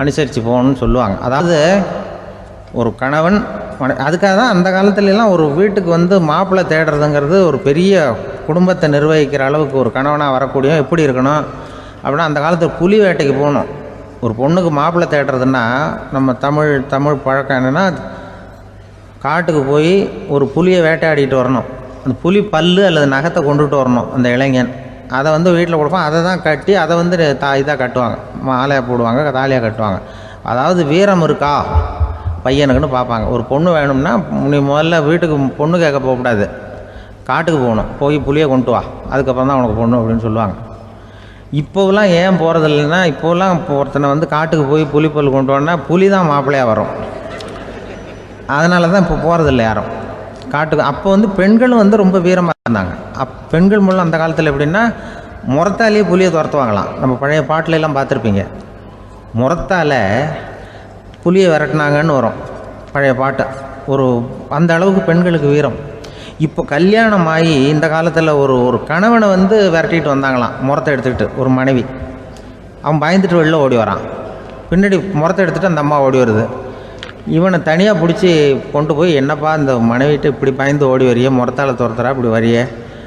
அனுசரித்து போகணும்னு சொல்லுவாங்க. அதாவது ஒரு கணவன் அதுக்காக தான் அந்த காலத்துலலாம் ஒரு வீட்டுக்கு மாப்பிள்ளை தேடுறதுங்கிறது ஒரு பெரிய குடும்பத்தை நிர்வகிக்கிற அளவுக்கு ஒரு கணவனாக வரக்கூடிய எப்படி இருக்கணும் அப்படின்னா, அந்த காலத்தில் புலி வேட்டைக்கு போகணும். ஒரு பொண்ணுக்கு மாப்பிள்ளை தேடுறதுன்னா நம்ம தமிழ் பழக்கம் என்னென்னா, காட்டுக்கு போய் ஒரு புலியை வேட்டையாடிட்டு வரணும். அந்த புலி பல்லு அல்லது நகத்தை கொண்டுட்டு வரணும் அந்த இளைஞன். அதை வீட்டில் கொடுப்பான். அதை தான் கட்டி அதை இதாக கட்டுவாங்க, மாலையாக போடுவாங்க, தாலியாக கட்டுவாங்க. அதாவது வீரம் இருக்கா பையனுக்குன்னு பார்ப்பாங்க. ஒரு பொண்ணு வேணும்னா நீ முதல்ல வீட்டுக்கு பொண்ணு கேட்க போகக்கூடாது, காட்டுக்கு போகணும். போய் புளியை கொண்டு வா, அதுக்கப்புறம் தான் உனக்கு பொண்ணு அப்படின்னு சொல்லுவாங்க. இப்போவெல்லாம் ஏன் போகிறது இல்லைன்னா, இப்போலாம் ஒருத்தனை காட்டுக்கு போய் புலிப்பல் கொண்டு வரனா புலி தான் மாப்பிள்ளையாக வரும். அதனால தான் இப்போ போகிறதில்ல யாரும் காட்டுக்கு. அப்போ பெண்களும் ரொம்ப வீரமாக இருந்தாங்க. பெண்கள் மூலம் அந்த காலத்தில் எப்படின்னா, முறத்தாலேயே புலியை துரத்துவாங்களாம். நம்ம பழைய பாட்டிலெல்லாம் பார்த்துருப்பீங்க. முறத்தால் புலியை விரட்டினாங்கன்னு வரும் பழைய பாட்டை. அந்த அளவுக்கு பெண்களுக்கு வீரம். இப்போ கல்யாணம் ஆகி இந்த காலத்தில் ஒரு கணவனை விரட்டிட்டு வந்தாங்களாம் முறத்தை எடுத்துக்கிட்டு. ஒரு மனைவி அவன் பயந்துட்டு வெளில ஓடி வரான். பின்னாடி முறத்தை எடுத்துகிட்டு அந்த அம்மா ஓடி வருது. இவனை தனியாக பிடிச்சி கொண்டு போய், என்னப்பா இந்த மனைவிட்டு இப்படி பயந்து ஓடி வரையே, முறத்தால் துரத்துறா இப்படி வரையே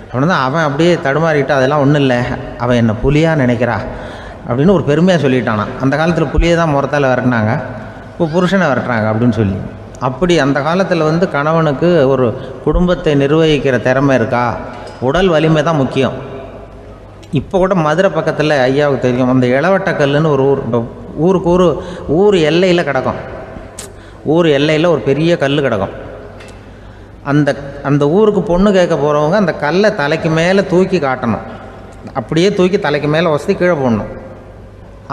அப்படின்னு தான் அவன் அப்படியே தடுமாறிக்கிட்டு, அதெல்லாம் ஒன்றும் இல்லை, அவன் என்னை புலியாக நினைக்கிறா அப்படின்னு ஒரு பெருமையாக சொல்லிட்டானான். அந்த காலத்தில் புலியை தான் முறத்தால் விரட்டினாங்க, இப்போ புருஷனை விரட்டுறாங்க அப்படின்னு சொல்லி. அப்படி அந்த காலத்தில் கணவனுக்கு ஒரு குடும்பத்தை நிர்வகிக்கிற திறமை இருக்கா, உடல் வலிமை தான் முக்கியம். இப்போ கூட மதுரை பக்கத்தில் ஐயாவுக்கு தெரியும், அந்த இளவட்டக்கல்லுன்னு ஒரு ஊருக்கு ஊர் எல்லையில் கிடக்கும். ஊர் எல்லையில் ஒரு பெரிய கல் கிடக்கும். அந்த ஊருக்கு பொண்ணு கேட்க போகிறவங்க அந்த கல்லை தலைக்கு மேலே தூக்கி காட்டணும். அப்படியே தூக்கி தலைக்கு மேலே வசதி கீழே போடணும்.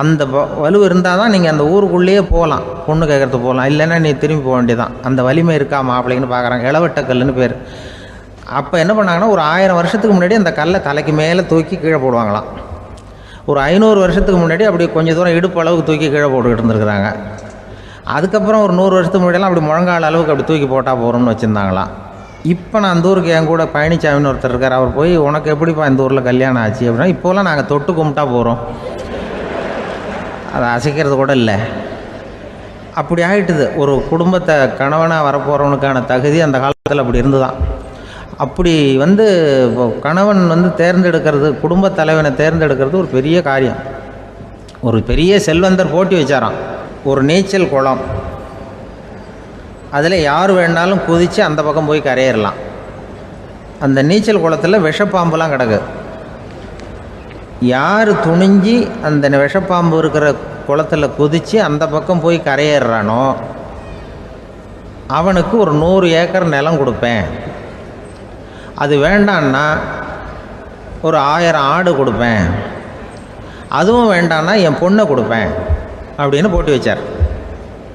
அந்த வலு இருந்தால் தான் நீங்கள் அந்த ஊருக்குள்ளேயே போகலாம், பொண்ணு கேட்குறதுக்கு போகலாம். இல்லைன்னா நீ திரும்பி போக வேண்டியதான். அந்த வலிமை இருக்கா மாப்பிள்ளைங்கன்னு பார்க்குறாங்க. இளவட்டக்கல்லுன்னு பேர். அப்போ என்ன பண்ணாங்கன்னா, ஒரு 1000 வருஷத்துக்கு முன்னாடி அந்த கல்லை தலைக்கு மேலே தூக்கி கீழே போடுவாங்களாம். ஒரு 500 வருஷத்துக்கு முன்னாடி அப்படி கொஞ்சம் தூரம் இடுப்பு அளவுக்கு தூக்கி கீழே போட்டுக்கிட்டு இருந்துருக்குறாங்க. அதுக்கப்புறம் ஒரு 100 வருஷத்துக்கு முன்னாடியெல்லாம் அப்படி முழங்கால் அளவுக்கு அப்படி தூக்கி போட்டால் போகிறோம்னு வச்சுருந்தாங்களாம். இப்போ நான் அந்த ஊருக்கு என் கூட பழனிசாமின்னு ஒருத்தர் இருக்கார். அவர் போய், உனக்கு எப்படிப்பா இந்த ஊரில் கல்யாணம் ஆச்சு அப்படின்னா, இப்போலாம் நாங்கள் தொட்டு கும்பிட்டா போகிறோம், அதை அசைக்கிறது கூட இல்லை. அப்படி ஆகிட்டுது. ஒரு குடும்பத்தை கணவனாக வரப்போகிறவனுக்கான தகுதி அந்த காலத்தில் அப்படி இருந்துதான். அப்படி கணவன் தேர்ந்தெடுக்கிறது, குடும்பத் தலைவனை தேர்ந்தெடுக்கிறது ஒரு பெரிய காரியம். ஒரு பெரிய செல்வந்தர் போட்டி வச்சாராம். ஒரு நீச்சல் குளம், அதில் யார் வேணாலும் குதித்து அந்த பக்கம் போய் கரையேறலாம். அந்த நீச்சல் குளத்தில் விஷப்பாம்புலாம் கிடக்கு. யார் துணிஞ்சி அந்த விஷப்பாம்பு இருக்கிற குளத்தில் குதித்து அந்த பக்கம் போய் கரையேறானோ அவனுக்கு ஒரு 100 ஏக்கர் நிலம் கொடுப்பேன். அது வேண்டான்னா ஒரு 1000 ஆடு கொடுப்பேன். அதுவும் வேண்டான்னா என் பொண்ணை கொடுப்பேன் அப்படின்னு போட்டி வச்சார்.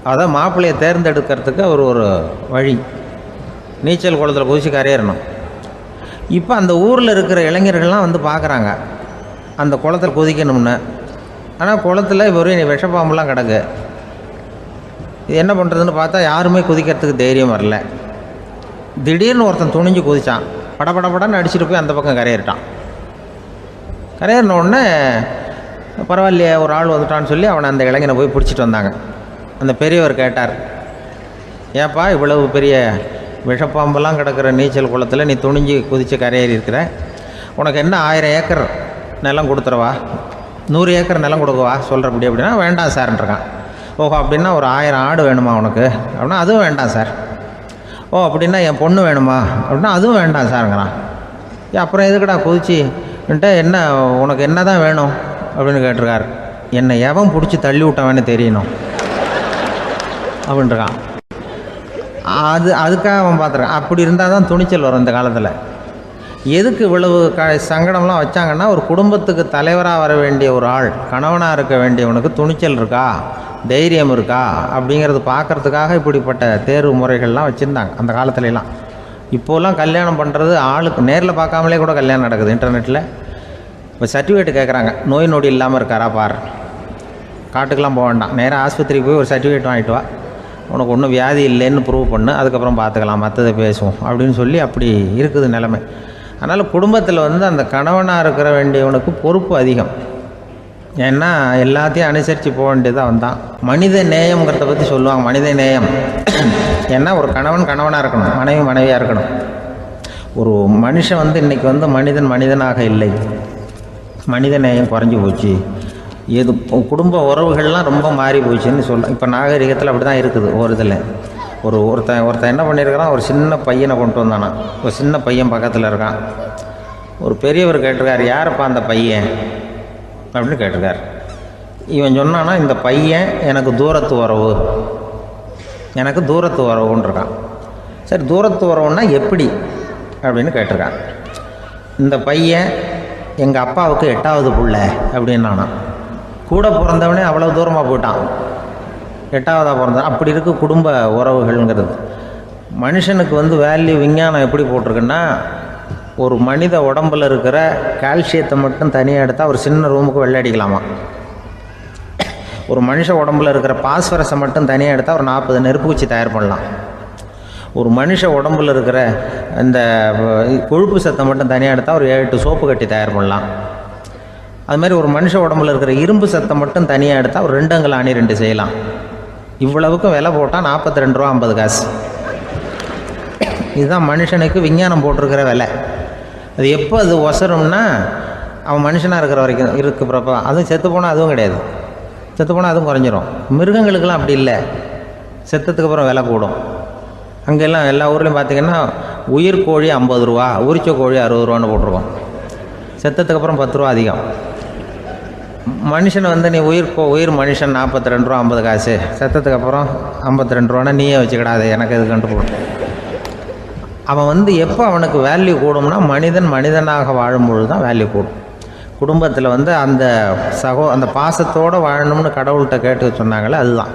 அதான் மாப்பிள்ளையை தேர்ந்தெடுக்கிறதுக்கு அவர் ஒரு வழி. நீச்சல் குளத்தில் குதிச்சு கரையேறணும். இப்போ அந்த ஊரில் இருக்கிற இளைஞர்கள்லாம் பார்க்குறாங்க அந்த குளத்தில் குதிக்கணும்னு. ஆனால் குளத்தில் வெறும் விஷப்பாம்புலாம் கிடக்கு. இது என்ன பண்ணுறதுன்னு பார்த்தா யாருமே குதிக்கிறதுக்கு தைரியம் வரல. திடீர்னு ஒருத்தன் துணிஞ்சு குதித்தான். படபடன்னு அடிச்சுட்டு போய் அந்த பக்கம் கரையேறிட்டான். கரையேறின உடனே பரவாயில்லையே ஒரு ஆள் வந்துட்டான்னு சொல்லி அவனை அந்த இளைஞனை போய் பிடிச்சிட்டு வந்தாங்க. அந்த பெரியவர் கேட்டார், ஏப்பா இவ்வளவு பெரிய விஷப்பாம்பெல்லாம் கிடக்கிற நீச்சல் குளத்தில் நீ துணிஞ்சு குதித்து கரையேறி இருக்கிற, உனக்கு என்ன 1000 ஏக்கர் நிலம் கொடுத்துருவா, 100 ஏக்கர் நிலம் கொடுக்கவா சொல்கிறபடி அப்படின்னா, வேண்டாம் சார்ன்றான். ஓஹோ அப்படின்னா ஒரு 1000 ஆடு வேணுமா உனக்கு அப்படின்னா, அதுவும் வேண்டாம் சார். ஓ அப்படின்னா என் பொண்ணு வேணுமா அப்படின்னா, அதுவும் வேண்டாம் சாருங்கிறான். அப்புறம் எதுக்குடா குதிச்சுன்ட்டு, என்ன உனக்கு என்ன தான் வேணும் அப்படின்னு கேட்டிருக்காரு. என்னை எவன் பிடிச்சி தள்ளி விட்டவன்னு தெரியணும் அப்படின்றான். அதுக்காக அவன் பார்த்துருக்கான். அப்படி இருந்தால் தான் துணிச்சல் வரும் இந்த காலத்தில். எதுக்கு இவ்வளவு சங்கடம்லாம் வச்சாங்கன்னா, ஒரு குடும்பத்துக்கு தலைவராக வர வேண்டிய ஒரு ஆள், கணவனாக இருக்க வேண்டியவனுக்கு துணிச்சல் இருக்கா, தைரியம் இருக்கா அப்படிங்கிறது பார்க்குறதுக்காக இப்படிப்பட்ட தேர்வு முறைகள்லாம் வச்சுருந்தாங்க அந்த காலத்துலலாம். இப்போலாம் கல்யாணம் பண்ணுறது ஆளுக்கு நேரில் பார்க்காமலே கூட கல்யாணம் நடக்குது இன்டர்நெட்டில். இப்போ சர்டிஃபிகேட் கேட்குறாங்க, நோய் நொடி இல்லாமல் இருக்காரா பார். காட்டுக்கெலாம் போக வேண்டாம், நேராக ஆஸ்பத்திரிக்கு போய் ஒரு சர்டிஃபிகேட் வாங்கிட்டு வா, உனக்கு ஒன்றும் வியாதி இல்லைன்னு ப்ரூவ் பண்ணு, அதுக்கப்புறம் பார்த்துக்கலாம், மற்றதை பேசுவோம் அப்படின்னு சொல்லி அப்படி இருக்குது நிலைமை. அதனால் குடும்பத்தில் அந்த கணவனாக இருக்கிற வேண்டியவனுக்கு பொறுப்பு அதிகம். ஏன்னா எல்லாத்தையும் அனுசரித்து போக வேண்டியதாக வந்தான். மனித நேயம்ங்கிறத பற்றி சொல்லுவாங்க. மனித நேயம் ஏன்னா ஒரு கணவனாக இருக்கணும், மனைவி மனைவியாக இருக்கணும். ஒரு மனுஷன் இன்றைக்கி மனிதனாக இல்லை, மனித நேயம் குறைஞ்சி போச்சு. எது குடும்ப உறவுகள்லாம் ரொம்ப மாறி போச்சுன்னு சொல்லலாம். இப்போ நாகரிகத்தில் அப்படி தான் இருக்குது. ஒரு இதில் ஒருத்தன் என்ன பண்ணியிருக்கிறான், ஒரு சின்ன பையனை கொண்டு வந்தானா. ஒரு சின்ன பையன் பக்கத்தில் இருக்கான். ஒரு பெரியவர் கேட்டிருக்கார், யாருப்பா அந்த பையன் அப்படின்னு கேட்டிருக்கார். இவன் சொன்னான்னா, இந்த பையன் எனக்கு தூரத்து உறவுன்னு இருக்கான். சரி, தூரத்து உறவுன்னா எப்படி அப்படின்னு கேட்டிருக்கான். இந்த பையன் எங்கள் அப்பாவுக்கு 8வது பிள்ளை அப்படின்னானா. கூட பிறந்தவனே அவ்வளோ தூரமாக போயிட்டான், 8வதாக பிறந்தான். அப்படி இருக்குது குடும்ப உறவுகள்ங்கிறது. மனுஷனுக்கு வேல்யூ விஞ்ஞானம் எப்படி போட்டிருக்குன்னா, ஒரு மனித உடம்பில் இருக்கிற கால்சியத்தை மட்டும் தனியாக எடுத்தால் ஒரு சின்ன ரூமுக்கு வெள்ளை அடிக்கலாமா. ஒரு மனுஷ உடம்பில் இருக்கிற பாஸ்பரஸை மட்டும் தனியாக எடுத்தால் ஒரு 40 நெருப்பு குச்சி தயார் பண்ணலாம். ஒரு மனுஷ உடம்பில் இருக்கிற இந்த கொழுப்பு சத்தை மட்டும் தனியாக எடுத்தால் ஒரு 7 சோப்பு கட்டி தயார் பண்ணலாம். அது மாதிரி ஒரு மனுஷ உடம்புல இருக்கிற இரும்பு சத்தை மட்டும் தனியாக எடுத்தால் ஒரு 2 அங்குல ஆணி 2 செய்யலாம். இவ்வளவுக்கும் விலை போட்டால் 42 ரூபா 50 காசு. இதுதான் மனுஷனுக்கு விஞ்ஞானம் போட்டிருக்கிற விலை. அது எப்போ அது ஒசரும்னா, அவன் மனுஷனாக இருக்கிற வரைக்கும் இருக்கிறப்ப. அதுவும் செத்து போனால் அதுவும் கிடையாது, செத்து போனால் அதுவும் குறைஞ்சிரும். மிருகங்களுக்கெல்லாம் அப்படி இல்லை, செத்ததுக்கு அப்புறம் விலை கூடும். அங்கெல்லாம் எல்லா ஊர்லேயும் பார்த்திங்கன்னா உயிர் கோழி 50 ரூபா, உரிச்ச கோழி 60 ரூபான்னு போட்டிருக்கோம். செத்ததுக்கு அப்புறம் 10 ரூபா அதிகம். மனுஷனை நீ உயிர் மனுஷன் 42 ரூபா 50 காசு, செத்ததுக்கு அப்புறம் 52 ரூபான்னா நீயே வச்சுக்கிடாது, எனக்கு இது கண்டு போடும். அவன் எப்போ அவனுக்கு வேல்யூ கூடும்னா, மனிதனாக வாழும்பொழுது தான் வேல்யூ கூடும். குடும்பத்தில் அந்த அந்த பாசத்தோடு வாழணும்னு கடவுள்கிட்ட கேட்டு சொன்னாங்களே, அதுதான்.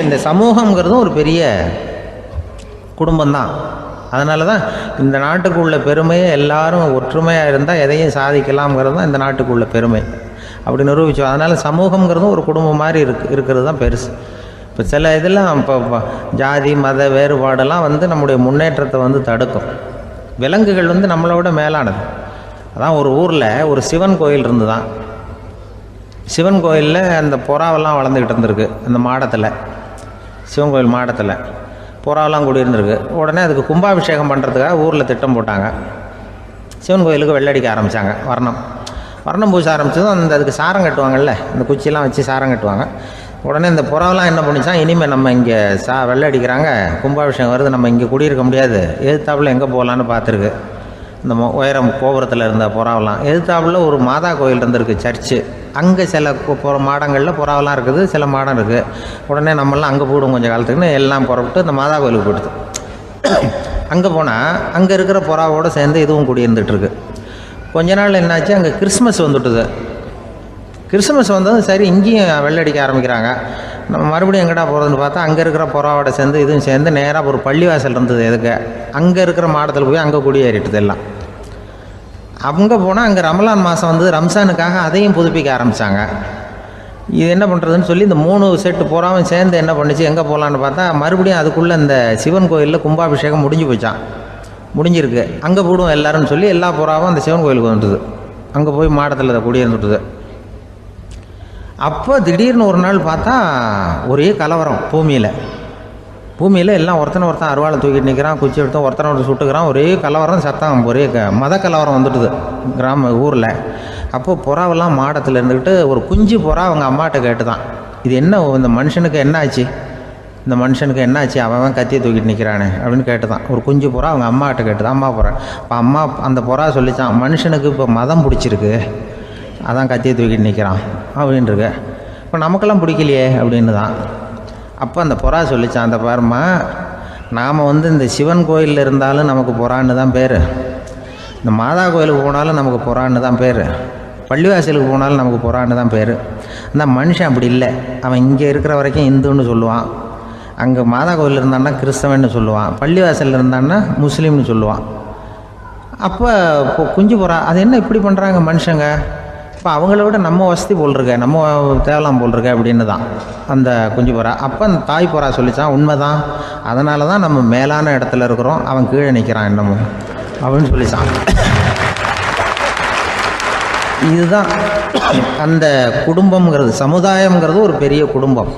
இந்த சமூகங்கிறதும் ஒரு பெரிய குடும்பம்தான். அதனால தான் இந்த நாட்டுக்குள்ள பெருமையை எல்லாரும் ஒற்றுமையாக இருந்தால் எதையும் சாதிக்கலாம்ங்கிறது தான் இந்த நாட்டுக்குள்ள பெருமை. அப்படி நிரூபித்தோம். அதனால் சமூகங்கிறதும் ஒரு குடும்பம் மாதிரி இருக்கிறது தான் பெருசு. இப்போ சில இதெல்லாம் இப்போ ஜாதி மத வேறுபாடெல்லாம் நம்முடைய முன்னேற்றத்தை தடுக்கும். விலங்குகள் நம்மளை விட மேலானது. அதான் ஒரு ஊரில் ஒரு சிவன் கோயில் இருந்து தான். சிவன் கோயிலில் அந்த புறாவெல்லாம் வளர்ந்துக்கிட்டு இருந்திருக்கு. அந்த மாடத்தில், சிவன் கோயில் மாடத்தில் புறாவெல்லாம் குடியிருந்திருக்கு. உடனே அதுக்கு கும்பாபிஷேகம் பண்ணுறதுக்காக ஊரில் திட்டம் போட்டாங்க. சிவன் கோயிலுக்கு வெள்ளடிக்க ஆரம்பித்தாங்க. வர்ணம் பூச ஆரம்பித்ததும் அதுக்கு சாரம் கட்டுவாங்கள்ல, இந்த குச்சியெல்லாம் வச்சு சாரம் கட்டுவாங்க. உடனே இந்த புறாவெல்லாம் என்ன பண்ணிச்சான், இனிமேல் நம்ம இங்கே வெள்ளை அடிக்கிறாங்க, கும்பாபிஷேகம் வருது, நம்ம இங்கே குடியிருக்க முடியாது, எதிர்த்தாப்புல எங்கே போகலான்னு பார்த்துருக்கு. இந்த உயரம் கோபுரத்தில் இருந்த புறாவெல்லாம் எதிர்த்தாப்புல ஒரு மாதா கோயில் இருந்திருக்கு, சர்ச்சு. அங்கே சில மாடங்களில் புறாவெல்லாம் இருக்குது, சில மாடம் இருக்குது. உடனே நம்மளாம் அங்கே போய்டும் கொஞ்சம் காலத்துக்குன்னு எல்லாம் புறப்பட்டு இந்த மாதா கோயிலுக்கு போய்டுது. அங்கே போனால் அங்கே இருக்கிற புறாவோடு சேர்ந்து இதுவும் குடியிருந்துட்டுருக்கு. கொஞ்ச நாள் என்னாச்சு, அங்கே கிறிஸ்மஸ் வந்துட்டுது. கிறிஸ்மஸ் வந்ததும் சரி இங்கேயும் வெள்ளடிக்க ஆரம்பிக்கிறாங்க. நம்ம மறுபடியும் எங்கடா போகிறதுன்னு பார்த்தா அங்கே இருக்கிற புறாவோட சேர்ந்து இதுவும் சேர்ந்து நேராக ஒரு பள்ளிவாசல் இருந்தது. எதுக்கு அங்கே இருக்கிற மாடத்தில் போய் அங்கே குடியேறிட்டுது எல்லாம். அங்கே போனால் அங்கே ரமலான் மாதம் வந்து ரம்ஜானுக்காக அதையும் புதுப்பிக்க ஆரம்பித்தாங்க. இது என்ன பண்ணுறதுன்னு சொல்லி இந்த 3 செட்டு புறாவும் சேர்ந்து என்ன பண்ணிச்சு, எங்கே போகலான்னு பார்த்தா மறுபடியும் அதுக்குள்ளே இந்த சிவன் கோயிலில் கும்பாபிஷேகம் முடிஞ்சு போச்சான். முடிஞ்சிருக்கு, அங்கே போடுவோம் எல்லாருன்னு சொல்லி எல்லா புறாவும் அந்த சிவன் கோயிலுக்கு வந்துட்டுது. அங்கே போய் மாடத்தில் அதை குடியிருந்துட்டுது. அப்போ திடீர்னு ஒரு நாள் பார்த்தா ஒரே கலவரம் பூமியில் எல்லாம் ஒருத்தனை அருவாளை தூக்கிட்டு நிற்கிறான், குச்சி எடுத்தோம், ஒருத்தனை சுட்டுக்கிறான். ஒரே கலவரம், சத்தம், ஒரே மத கலவரம் வந்துட்டுது ஊரில். அப்போது புறாவெல்லாம் மாடத்தில் இருந்துக்கிட்டு ஒரு குஞ்சு புறா அவங்க அம்மாட்ட கேட்டு தான், இது என்ன இந்த மனுஷனுக்கு என்ன ஆச்சு, இந்த மனுஷனுக்கு என்ன ஆச்சு, அவன் கத்தியை தூக்கிட்டு நிற்கிறானே அப்படின்னு கேட்டு தான். ஒரு குஞ்சு புறா அவங்க அம்மாட்ட கேட்டு தான், அம்மா புறா. இப்போ அம்மா அந்த புறா சொல்லித்தான், மனுஷனுக்கு இப்போ மதம் பிடிச்சிருக்கு, அதான் கத்தியை தூக்கிட்டு நிற்கிறான் அப்படின்ட்டுருக்கு. இப்போ நமக்கெல்லாம் பிடிக்கலையே அப்படின்னு தான். அப்போ அந்த புறா சொல்லிச்சான், அந்த பாருமா, நாம் வந்து இந்த சிவன் கோயிலில் இருந்தாலும் நமக்கு புறான்னு தான் பேர், இந்த மாதா கோயிலுக்கு போனாலும் நமக்கு புறான்னு தான் பேர், பள்ளிவாசலுக்கு போனாலும் நமக்கு புறான்னு தான் பேர். அந்த மனுஷன் அப்படி இல்லை. அவன் இங்கே இருக்கிற வரைக்கும் இந்துன்னு சொல்லுவான், அங்கே மாதா கோயில் இருந்தான்னா கிறிஸ்தவன்னு சொல்லுவான், பள்ளிவாசலில் இருந்தான்னா முஸ்லீம்னு சொல்லுவான். அப்போ குஞ்சு புறா அது என்ன இப்படி பண்ணுறாங்க மனுஷங்க, இப்போ அவங்கள விட நம்ம வசதி போல் இருக்க, நம்ம தேவலாம் போல் இருக்க அப்படின்னு தான் அந்த குஞ்சு புறா. அப்போ அந்த தாய் புறா சொல்லித்தான், உண்மை தான், அதனால தான் நம்ம மேலான இடத்துல இருக்கிறோம், அவன் கீழே நிற்கிறான் என்னமோ அப்படின்னு சொல்லித்தான். இதுதான் அந்த குடும்பம்ங்கிறது, சமுதாயம்ங்கிறது ஒரு பெரிய குடும்பம்.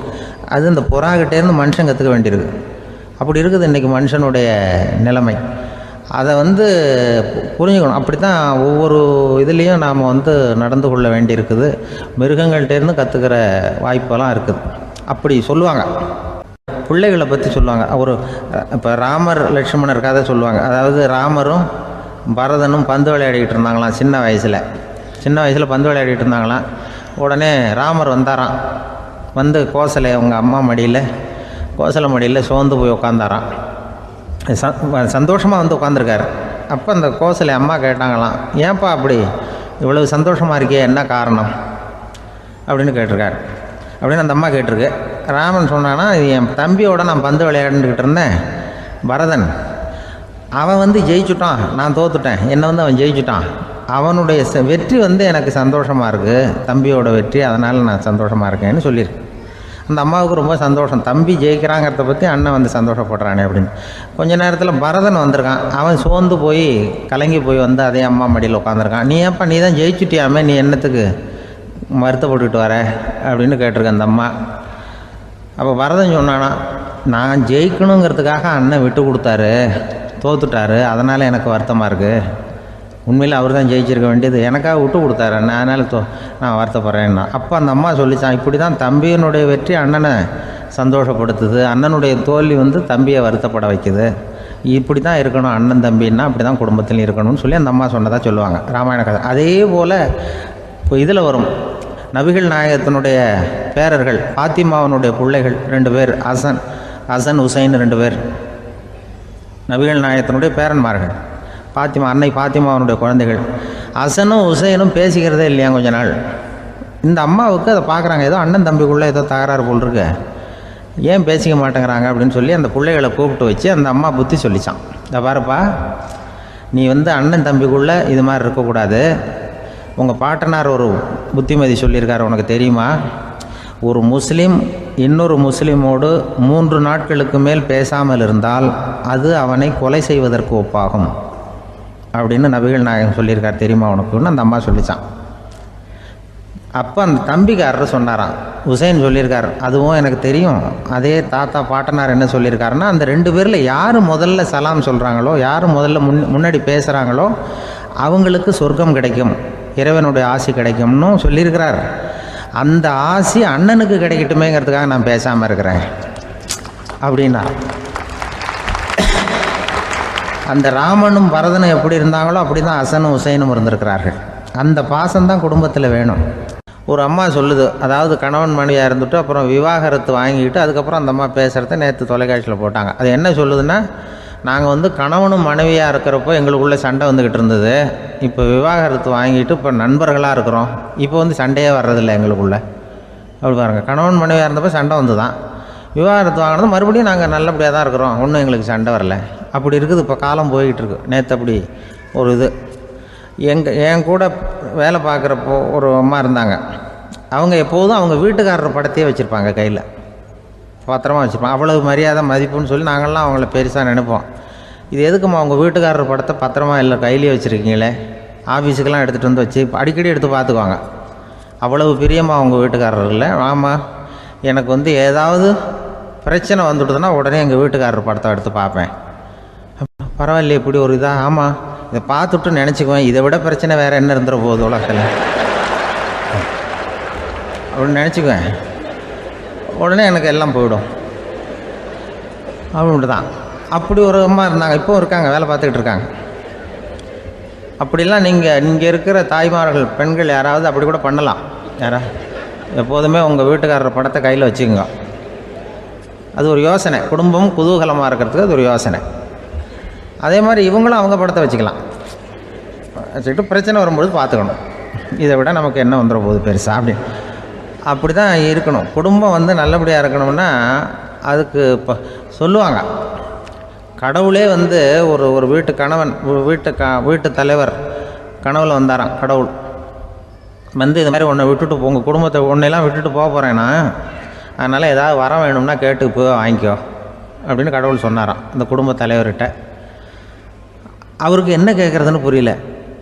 அது இந்த புறாக்கிட்டேருந்து மனுஷன் கற்றுக்க வேண்டியிருக்கு. அப்படி இருக்குது இன்றைக்கி மனுஷனுடைய நிலைமை. அதை வந்து புரிஞ்சுக்கணும். அப்படி தான் ஒவ்வொரு இதுலேயும் நாம் வந்து நடந்து கொள்ள வேண்டியிருக்குது. மிருகங்கள்கிட்டேருந்து கற்றுக்கிற வாய்ப்பெல்லாம் இருக்குது. அப்படி சொல்லுவாங்க, பிள்ளைகளை பற்றி சொல்லுவாங்க. ஒரு இப்போ ராமர் லட்சுமணர் கதை சொல்லுவாங்க. அதாவது ராமரும் பரதனும் பந்து விளையாடிக்கிட்டு இருந்தாங்களாம் சின்ன வயசில் பந்து விளையாடிட்டு இருந்தாங்களாம். உடனே ராமர் வந்தாராம், வந்து கோசலை அவங்க அம்மா மடியில், கோசலை மடியில் சோர்ந்து போய் உட்காந்தாராம். சந்தோஷமாக வந்து உட்காந்துருக்காரு. அப்போ அந்த கோசலை அம்மா கேட்டாங்களாம், ஏன்ப்பா அப்படி இவ்வளவு சந்தோஷமாக இருக்கே, என்ன காரணம் அப்படின்னு கேட்டிருக்காரு. அப்படின்னு அந்த அம்மா கேட்டிருக்கு. ராமன் சொன்னான்னா, இது என் தம்பியோட நான் பந்து விளையாண்டுக்கிட்டு இருந்தேன், பரதன் அவன் வந்து ஜெயிச்சுட்டான், நான் தோத்துட்டேன், என்னை வந்து அவன் ஜெயிச்சுட்டான், அவனுடைய வெற்றி வந்து எனக்கு சந்தோஷமாக இருக்குது, தம்பியோட வெற்றி, அதனால் நான் சந்தோஷமாக இருக்கேன்னு சொல்லியிருக்கு. அந்த அம்மாவுக்கு ரொம்ப சந்தோஷம், தம்பி ஜெயிக்கிறாங்கிறத பற்றி அண்ணன் வந்து சந்தோஷப்படுறானே அப்படின்னு. கொஞ்ச நேரத்தில் பரதன் வந்திருக்கான். அவன் சோர்ந்து போய் கலங்கி போய் வந்து அதே அம்மா மடியில் உட்காந்துருக்கான். நீ ஏன்ப்பா, நீ தான் ஜெயிச்சுட்டியாமே, நீ என்னத்துக்கு வருத்தப்பட்டுக்கிட்டு வர அப்படின்னு கேட்டிருக்கேன் அந்த அம்மா. அப்போ பரதன் சொன்னானா, நான் ஜெயிக்கணுங்கிறதுக்காக அண்ணன் விட்டு கொடுத்தாரு, தோத்துட்டாரு, அதனால் எனக்கு வருத்தமாக இருக்குது. உண்மையில் அவர் தான் ஜெயிச்சிருக்க வேண்டியது, எனக்காக விட்டு கொடுத்தாரு அண்ணன், அதனால் நான் வருத்தப்படுறேன்னா. அப்போ அந்த அம்மா சொல்லித்தான், இப்படி தான் தம்பியினுடைய வெற்றி அண்ணனை சந்தோஷப்படுத்துது, அண்ணனுடைய தோல்வி வந்து தம்பியை வருத்தப்பட வைக்குது, இப்படி தான் இருக்கணும் அண்ணன் தம்பின்னா, அப்படி தான் குடும்பத்திலையும் இருக்கணும்னு சொல்லி அந்த அம்மா சொன்னதாக சொல்லுவாங்க ராமாயண கதை. அதே போல் இப்போ இதில் வரும், நபிகள் நாயகத்தினுடைய பேரர்கள் பாத்திமாவனுடைய பிள்ளைகள் 2 பேர், ஹசன் ஹுசைன் 2 பேர் நபிகள் நாயகத்தினுடைய பேரன்மார்கள். அன்னை பாத்திமாவனுடைய குழந்தைகள். ஹசனும் ஹுசைனும் பேசிக்கிறதே இல்லையா கொஞ்ச நாள். இந்த அம்மாவுக்கு அதை பார்க்குறாங்க, ஏதோ அண்ணன் தம்பிக்குள்ளே ஏதோ தகராறு போல் இருக்கு, ஏன் பேசிக்க மாட்டேங்கிறாங்க அப்படின்னு சொல்லி அந்த பிள்ளைகளை கூப்பிட்டு வச்சு அந்த அம்மா புத்தி சொல்லிச்சான். இதை பாருப்பா, நீ வந்து அண்ணன் தம்பிக்குள்ளே இது மாதிரி இருக்கக்கூடாது, உங்கள் பாட்டனார் ஒரு புத்திமதி சொல்லியிருக்காரு, உனக்கு தெரியுமா, ஒரு முஸ்லீம் இன்னொரு முஸ்லீமோடு 3 நாட்களுக்கு மேல் பேசாமல் இருந்தால் அது அவனை கொலை செய்வதற்கு ஒப்பாகும் அப்படின்னு நபிகள் நாயகம் சொல்லியிருக்கார், தெரியுமா உனக்குன்னு அந்த அம்மா சொல்லிச்சான். அப்போ அந்த தம்பிக்காரர் சொன்னாராம், ஹுசைன் சொல்லியிருக்கார், அதுவும் எனக்கு தெரியும். அதே தாத்தா பாட்டனார் என்ன சொல்லியிருக்காருன்னா, அந்த 2 பேரில் யார் முதல்ல சலாம் சொல்கிறாங்களோ, யார் முதல்ல முன்னாடி பேசுகிறாங்களோ அவங்களுக்கு சொர்க்கம் கிடைக்கும், இறைவனுடைய ஆசி கிடைக்கும்னு சொல்லியிருக்கிறார். அந்த ஆசி அண்ணனுக்கு கிடைக்கட்டுமேங்கிறதுக்காக நான் பேசாமல் இருக்கிறேன் அப்படின்னா. அந்த ராமனும் பரதனும் எப்படி இருந்தாங்களோ அப்படி தான் ஹசனும் ஹுசைனும் இருந்திருக்கிறார்கள். அந்த பாசம்தான் குடும்பத்தில் வேணும். ஒரு அம்மா சொல்லுது, அதாவது கணவன் மனைவியாக இருந்துட்டு அப்புறம் விவாகரத்து வாங்கிட்டு அதுக்கப்புறம் அந்த அம்மா பேசுகிறத நேற்று தொலைக்காட்சியில் போட்டாங்க. அது என்ன சொல்லுதுன்னா, நாங்கள் வந்து கணவனும் மனைவியாக இருக்கிறப்போ எங்களுக்குள்ளே சண்டை வந்துக்கிட்டு இருந்தது, இப்போ விவாகரத்து வாங்கிட்டு இப்போ நண்பர்களாக இருக்கிறோம், இப்போ வந்து சண்டையே வர்றதில்லை எங்களுக்குள்ளே. அப்படி பாருங்கள், கணவன் மனைவியாக இருந்தப்போ சண்டை வந்து தான், விவாகரத்து வாங்கினது மறுபடியும் நாங்கள் நல்லபடியாக தான் இருக்கிறோம், ஒன்றும் எங்களுக்கு சண்டை வரல. அப்படி இருக்குது இப்போ காலம் போய்கிட்டுருக்கு. நேற்று அப்படி ஒரு இது என் கூட வேலை பார்க்குறப்போ ஒரு அம்மா இருந்தாங்க. அவங்க எப்போதும் அவங்க வீட்டுக்காரர் படத்தையே வச்சுருப்பாங்க, கையில் பத்திரமா வச்சுருப்பாங்க. அவ்வளவு மரியாதை மதிப்புன்னு சொல்லி நாங்கள்லாம் அவங்கள பெருசாக நினைப்போம். இது எதுக்குமா அவங்க வீட்டுக்காரர் படத்தை பத்திரமா இல்லை கையிலே வச்சுருக்கீங்களே, ஆஃபீஸுக்கெல்லாம் எடுத்துகிட்டு வந்து வச்சு அடிக்கடி எடுத்து பார்த்துக்குவாங்க. அவ்வளவு பிரியமாக அவங்க வீட்டுக்காரர் இல்லை. ஆமாம், எனக்கு வந்து ஏதாவது பிரச்சனை வந்துவிடுதுன்னா உடனே எங்கள் வீட்டுக்காரர் படத்தை எடுத்து பார்ப்பேன். பரவாயில்லையே இப்படி ஒரு இதாக, ஆமாம் இதை பார்த்துட்டு நினச்சிக்குவேன், இதை விட பிரச்சனை வேறு என்ன இருந்துட போகுது உலகத்தில் அப்படின்னு நினச்சிக்குவேன். உடனே எனக்கு எல்லாம் போயிடும் அப்படின்ட்டு தான். அப்படி ஒரு அம்மா இருந்தாங்க, இப்போவும் இருக்காங்க, வேலை பார்த்துக்கிட்டு இருக்காங்க. அப்படிலாம் நீங்கள் இங்கே இருக்கிற தாய்மார்கள் பெண்கள் யாராவது அப்படி கூட பண்ணலாம். எப்போதுமே உங்கள் வீட்டுக்காரர் படத்தை கையில் வச்சுக்கோங்க. அது ஒரு யோசனை, குடும்பம் குதூகலமாக இருக்கிறதுக்கு அது ஒரு யோசனை. அதே மாதிரி இவங்களும் அவங்க படத்தை வச்சுக்கலாம். வச்சுக்கிட்டு பிரச்சனை வரும்பொழுது பார்த்துக்கணும், இதை விட நமக்கு என்ன வந்துட போகுது பெருசாக அப்படி தான் இருக்கணும். குடும்பம் நல்லபடியாக இருக்கணும்னா அதுக்கு இப்போ சொல்லுவாங்க, கடவுளே ஒரு வீட்டு கணவன் வீட்டு தலைவர் கனவுல வந்தாராம். கடவுள் இது மாதிரி உன்னை விட்டுட்டு உங்கள் குடும்பத்தை உன்னையெல்லாம் விட்டுட்டு போக போகிறேன்னா, அதனால் ஏதாவது வர வேணும்னா கேட்டு போய் வாங்கிக்கோ அப்படின்னு கடவுள் சொன்னாராம் அந்த குடும்ப தலைவர்கிட்ட. அவருக்கு என்ன கேட்குறதுன்னு புரியல.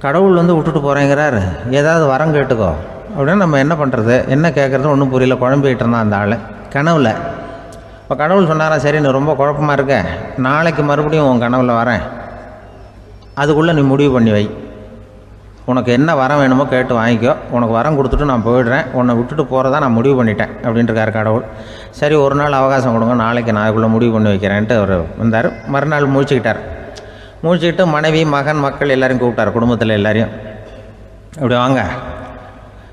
கடவுள் விட்டுட்டு போகிறேங்கிறார், ஏதாவது வரம் கேட்டுக்கோ அப்படின்னு நம்ம என்ன பண்ணுறது, என்ன கேட்குறதுன்னு ஒன்றும் புரியல. குழம்பிக்கிட்டு இருந்தான் அந்த ஆள் கனவில். இப்போ கடவுள் சொன்னாரா, சரி நீ ரொம்ப குழப்பமாக இருக்க, நாளைக்கு மறுபடியும் உன் கனவில் வரேன், அதுக்குள்ளே நீ முடிவு பண்ணி வை, உனக்கு என்ன வரம் வேணுமோ கேட்டு வாங்கிக்கோ, உனக்கு வரம் கொடுத்துட்டு நான் போயிடுறேன், உன்னை விட்டுட்டு போகிறதா நான் முடிவு பண்ணிட்டேன் அப்படின்ட்டுருக்கார் கடவுள். சரி ஒரு நாள் அவகாசம் கொடுங்க, நாளைக்கு நான் அதுக்குள்ளே முடிவு பண்ணி வைக்கிறேன்ட்டு அவர் வந்தார். மறுநாள் முழிச்சுக்கிட்டு மனைவி மகன் மக்கள் எல்லோரையும் கூப்பிட்டார், குடும்பத்தில் எல்லாரையும். அப்படி வாங்க,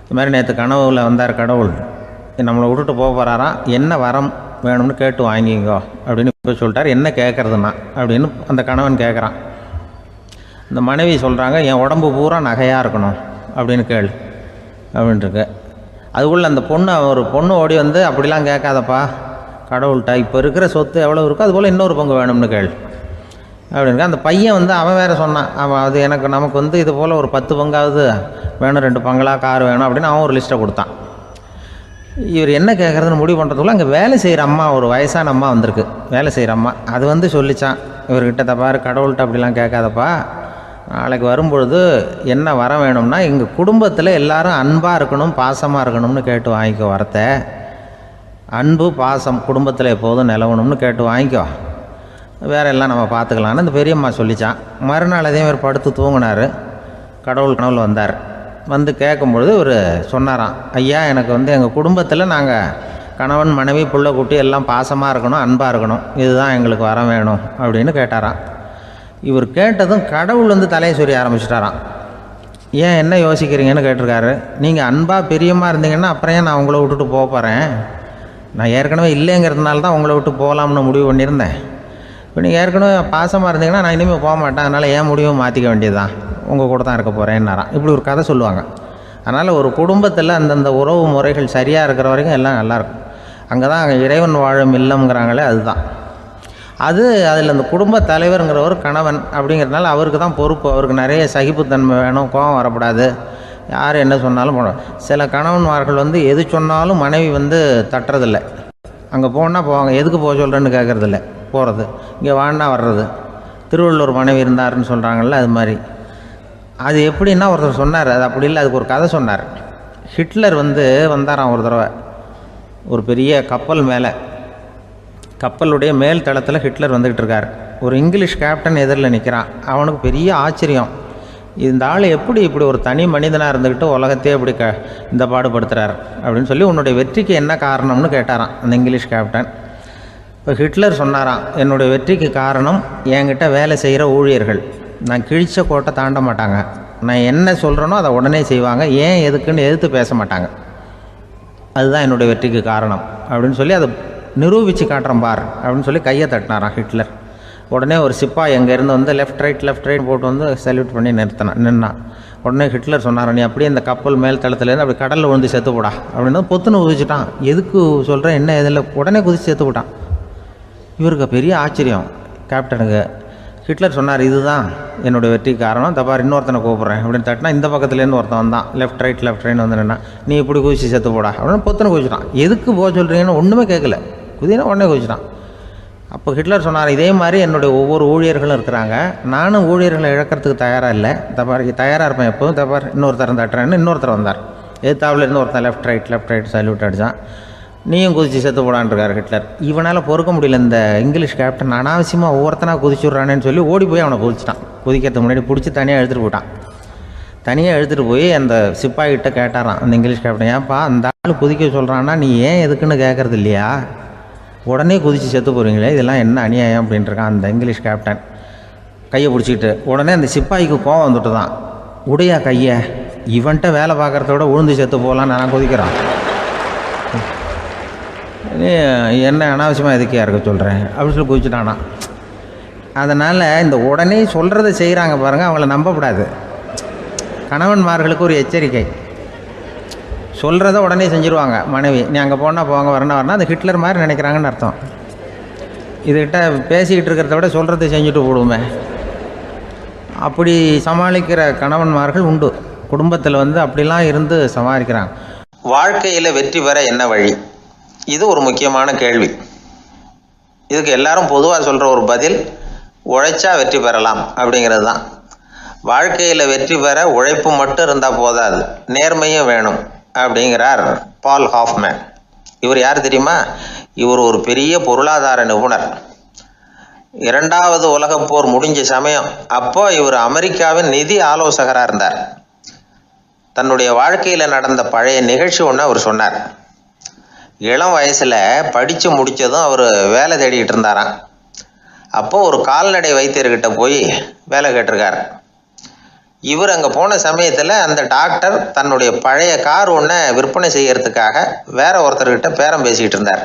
இது மாதிரி நேற்று கனவுல வந்தார் கடவுள், நம்மளை விட்டுட்டு போக போகிறாராம், என்ன வரம் வேணும்னு கேட்டு வாங்கிங்கோ அப்படின்னு இப்போ சொல்லிட்டார். என்ன கேட்குறதுன்னா அப்படின்னு அந்த கணவன் கேட்குறான். இந்த மனைவி சொல்கிறாங்க, என் உடம்பு பூரா நகையாக இருக்கணும் அப்படின்னு கேள் அப்படின்ட்டுருக்கு. அதுக்குள்ளே அந்த ஒரு பொண்ணு ஓடி அப்படிலாம் கேட்காதப்பா கடவுள்கிட்ட, இப்போ இருக்கிற சொத்து எவ்வளோ இருக்கோ அதுபோல் இன்னொரு பங்கு வேணும்னு கேள் அப்படின்ட்டு. அந்த பையன் அவன் வேறு சொன்னான், அவன் அது நமக்கு இது போல் ஒரு 10 பங்காவது வேணும், 2 பங்களா கார் வேணும் அப்படின்னு அவன் ஒரு லிஸ்ட்டை கொடுத்தான். இவர் என்ன கேட்குறதுன்னு முடிவு பண்ணுறதுக்குள்ள அங்கே வேலை செய்கிற அம்மா, ஒரு வயசான அம்மா வந்திருக்கு, வேலை செய்கிற அம்மா. அது சொல்லிச்சான் இவர்கிட்ட, தப்பாரு கடவுள்கிட்ட அப்படிலாம் கேட்காதப்பா, நாளைக்கு வரும்பொழுது என்ன வர வேணும்னா எங்கள் குடும்பத்தில் எல்லாரும் அன்பாக இருக்கணும் பாசமாக இருக்கணும்னு கேட்டு வாங்கிக்கோ, வரத்தை அன்பு பாசம் குடும்பத்தில் எப்போதும் நிலவணும்னு கேட்டு வாங்கிக்கோ, வேற எல்லாம் நம்ம பார்த்துக்கலான்னு அந்த பெரியம்மா சொல்லிச்சான். மறுநாள் அதே மாதிரி படுத்து தூங்கினார். கடவுள் கனவுல வந்தார். கேட்கும்பொழுது இவர் சொன்னாராம், ஐயா எனக்கு எங்கள் குடும்பத்தில் நாங்கள் கணவன் மனைவி புள்ள குட்டி எல்லாம் பாசமாக இருக்கணும் அன்பாக இருக்கணும், இதுதான் எங்களுக்கு வர வேணும் அப்படின்னு கேட்டாராம். இவர் கேட்டதும் கடவுள் தலையை சொரிய ஆரம்பிச்சிட்டாராம். ஏன் என்ன யோசிக்கிறீங்கன்னு கேட்டிருக்காரு. நீங்கள் அன்பாக பிரியமாக இருந்தீங்கன்னா அப்புறம் ஏன் நான் உங்களை விட்டுட்டு போக போகிறேன், நான் ஏற்கனவே இல்லைங்கிறதுனால தான் உங்களை விட்டு போகலாம்னு முடிவு பண்ணியிருந்தேன். இப்போ நீங்கள் ஏற்கனவே பாசமாக இருந்தீங்கன்னா நான் இனிமேல் போக மாட்டேன், அதனால் ஏன் முடிவும் மாற்றிக்க வேண்டியது தான், உங்கள் கூட தான் இருக்க போகிறேன்னாராம். இப்படி ஒரு கதை சொல்லுவாங்க. அதனால் ஒரு குடும்பத்தில் அந்தந்த உறவு முறைகள் சரியாக இருக்கிற வரைக்கும் எல்லாம் நல்லாயிருக்கும். அங்கே தான் இறைவன் வாழும் இல்லம்ங்கிறாங்களே, அதுதான் அது. அதில் அந்த குடும்ப தலைவருங்கிறவர் கணவன் அப்படிங்கிறதுனால அவருக்கு தான் பொறுப்பு. அவருக்கு நிறைய சகிப்புத்தன்மை வேணும், கோபம் வரக்கூடாது, யார் என்ன சொன்னாலும் போகணும். சில கணவன்மார்கள் எது சொன்னாலும் மனைவி தட்டுறதில்லை. அங்கே போனால் போவாங்க, எதுக்கு போக சொல்கிறேன்னு கேட்குறதில்ல, போகிறது. இங்கே வான்னா வர்றது. திருவள்ளுவர் மனைவி இருந்தாருன்னு சொல்கிறாங்கல்ல, அது மாதிரி. அது எப்படின்னா ஒருத்தர் சொன்னார், அது அப்படி இல்லை, அதுக்கு ஒரு கதை சொன்னார். ஹிட்லர் வந்தாராம் ஒரு தடவை ஒரு பெரிய கப்பல் மேலே, கப்பலுடைய மேல் தளத்தில் ஹிட்லர் வந்துக்கிட்டு இருக்கார். ஒரு இங்கிலீஷ் கேப்டன் எதிரில் நிற்கிறான். அவனுக்கு பெரிய ஆச்சரியம், இந்த ஆள் எப்படி இப்படி ஒரு தனி மனிதனாக இருந்துக்கிட்டு உலகத்தையே இப்படி இந்த பாடுபடுத்துகிறார் அப்படின்னு சொல்லி, உன்னுடைய வெற்றிக்கு என்ன காரணம்னு கேட்டாரான் அந்த இங்கிலீஷ் கேப்டன். இப்போ ஹிட்லர் சொன்னாராம், என்னுடைய வெற்றிக்கு காரணம் என்கிட்ட வேலை செய்கிற ஊழியர்கள், நான் கிழிச்ச கோட்டை தாண்ட மாட்டாங்க, நான் என்ன சொல்கிறேனோ அதை உடனே செய்வாங்க, ஏன் எதுக்குன்னு எதிர்த்து பேச மாட்டாங்க, அதுதான் என்னுடைய வெற்றிக்கு காரணம் அப்படின்னு சொல்லி அதை நிரூபித்து காட்டுறேன் பார் அப்படின்னு சொல்லி கையை தட்டினாராம் ஹிட்லர். உடனே ஒரு சிப்பாய் அங்கேருந்து லெஃப்ட் ரைட் போட்டு சல்யூட் பண்ணி நின்னான். உடனே ஹிட்லர் சொன்னார், நீ அப்படியே இந்த கப்பல் மேல் தளத்துலேருந்து அப்படி கடலில் விழுந்து செத்து போடா அப்படின்னு பொத்துன்னு குதிச்சுட்டான். எதுக்கு சொல்கிறேன் என்ன இதில், உடனே குதிச்சு செத்து போட்டான். இவருக்கு பெரிய ஆச்சரியம் கேப்டனுக்கு. ஹிட்லர் சொன்னார், இதுதான் என்னுடைய வெற்றி காரணம், தப்பார் இன்னொருத்தனை கூப்பிட்றேன் அப்படின்னு தட்டினா இந்த பக்கத்துலேருந்து ஒருத்தன் வந்தான், லெஃப்ட் ரைட் நின்னா, நீ இப்படி குதிச்சு செத்து போடா அப்படின்னு பொத்துன்னு குதிச்சுட்டான். எதுக்கு போக சொல்கிறீங்கன்னு ஒன்றுமே கேட்கல, குதினா உடனே குதிச்சுட்டான். அப்போ ஹிட்லர் சொன்னார், இதே மாதிரி என்னுடைய ஒவ்வொரு ஊழியர்களும் இருக்கிறாங்க, நானும் ஊழியர்களை இழக்கிறதுக்கு தயாராக இல்லை, தப்பார் தயாராக இருப்பேன் எப்போதும், தப்பார் இன்னொருத்தரம் தட்டுறேன்னு இன்னொருத்தர் வந்தார். எதிர்த்தாவில் இருந்து ஒருத்தன் லெஃப்ட் ரைட் சல்யூட் அடித்தான். நீயும் குதிச்சு செத்து போடான்ருக்கார் ஹிட்லர். இவனால் பொறுக்க முடியல, இந்த இங்கிலீஷ் கேப்டன் அனாவசியமாக ஒவ்வொருத்தனாக குதிச்சுட்றானேன்னு சொல்லி ஓடி போய் அவனை குதிச்சிட்டான். குதிக்கிறதுக்கு முன்னாடி பிடிச்சி தனியாக எடுத்துகிட்டு போட்டான். தனியாக எடுத்துகிட்டு போய் அந்த சிப்பாய்கிட்ட கேட்டாரான் அந்த இங்கிலீஷ் கேப்டன், ஏன்ப்பா அந்த ஆள் குதிக்க சொல்கிறான்னா நீ ஏன் எதுக்குன்னு கேட்குறது இல்லையா, உடனே குதித்து செத்து போகிறீங்களே, இதெல்லாம் என்ன அநியாயம் அப்படின்ட்டுருக்கான் அந்த இங்கிலீஷ் கேப்டன் கையை பிடிச்சிக்கிட்டு. உடனே அந்த சிப்பாய்க்கு கோவம் வந்துட்டு தான், உடையா கையை, இவன்ட்ட வேலை பார்க்குறத விட உழுந்து செத்து போகலான்னு நான் கொதிக்கிறான். என்ன அனாவசியமாக எதுக்கியா இருக்க சொல்கிறேன் அப்படின்னு சொல்லி குதிச்சுட்டானா. அதனால் இந்த உடனே சொல்கிறத செய்கிறாங்க பாருங்கள், அவங்கள நம்பக்கூடாது. கணவன்மார்களுக்கு ஒரு எச்சரிக்கை. சொல்கிறத உடனே செஞ்சுருவாங்க மனைவி. நீ அங்கே போனால் போங்க, வரணும் அது ஹிட்லர் மாதிரி நினைக்கிறாங்கன்னு அர்த்தம். இதுகிட்ட பேசிக்கிட்டு இருக்கிறத விட சொல்கிறத செஞ்சுட்டு போடுவோமே. அப்படி சமாளிக்கிற கணவன்மார்கள் உண்டு. குடும்பத்தில் அப்படிலாம் இருந்து சமாளிக்கிறாங்க. வாழ்க்கையில் வெற்றி பெற என்ன வழி? இது ஒரு முக்கியமான கேள்வி. இதுக்கு எல்லாரும் பொதுவாக சொல்கிற ஒரு பதில், உழைச்சா வெற்றி பெறலாம் அப்படிங்கிறது தான். வாழ்க்கையில் வெற்றி பெற உழைப்பு மட்டும் இருந்தால் போதாது, நேர்மையும் வேணும் அப்படிங்கிறார் பால் ஹாஃப்மேன். இவர் யார் தெரியுமா? இவர் ஒரு பெரிய பொருளாதார நிபுணர். 2வது உலகப் போர் முடிஞ்ச சமயம் அப்போ இவர் அமெரிக்காவின் நிதி ஆலோசகராக இருந்தார். தன்னுடைய வாழ்க்கையில் நடந்த பழைய நிகழ்ச்சி ஒன்று அவர் சொன்னார். இளம் வயசில் படித்து முடித்ததும் அவர் வேலை தேடிக்கிட்டு இருந்தாராம். அப்போது ஒரு கால்நடை வைத்தியர்கிட்ட போய் வேலை கேட்டிருக்கார். இவர் அங்கே போன சமயத்தில் அந்த டாக்டர் தன்னுடைய பழைய கார் ஒன்றை விற்பனை செய்யறதுக்காக வேற ஒருத்தர்கிட்ட பேரம் பேசிக்கிட்டு இருந்தார்.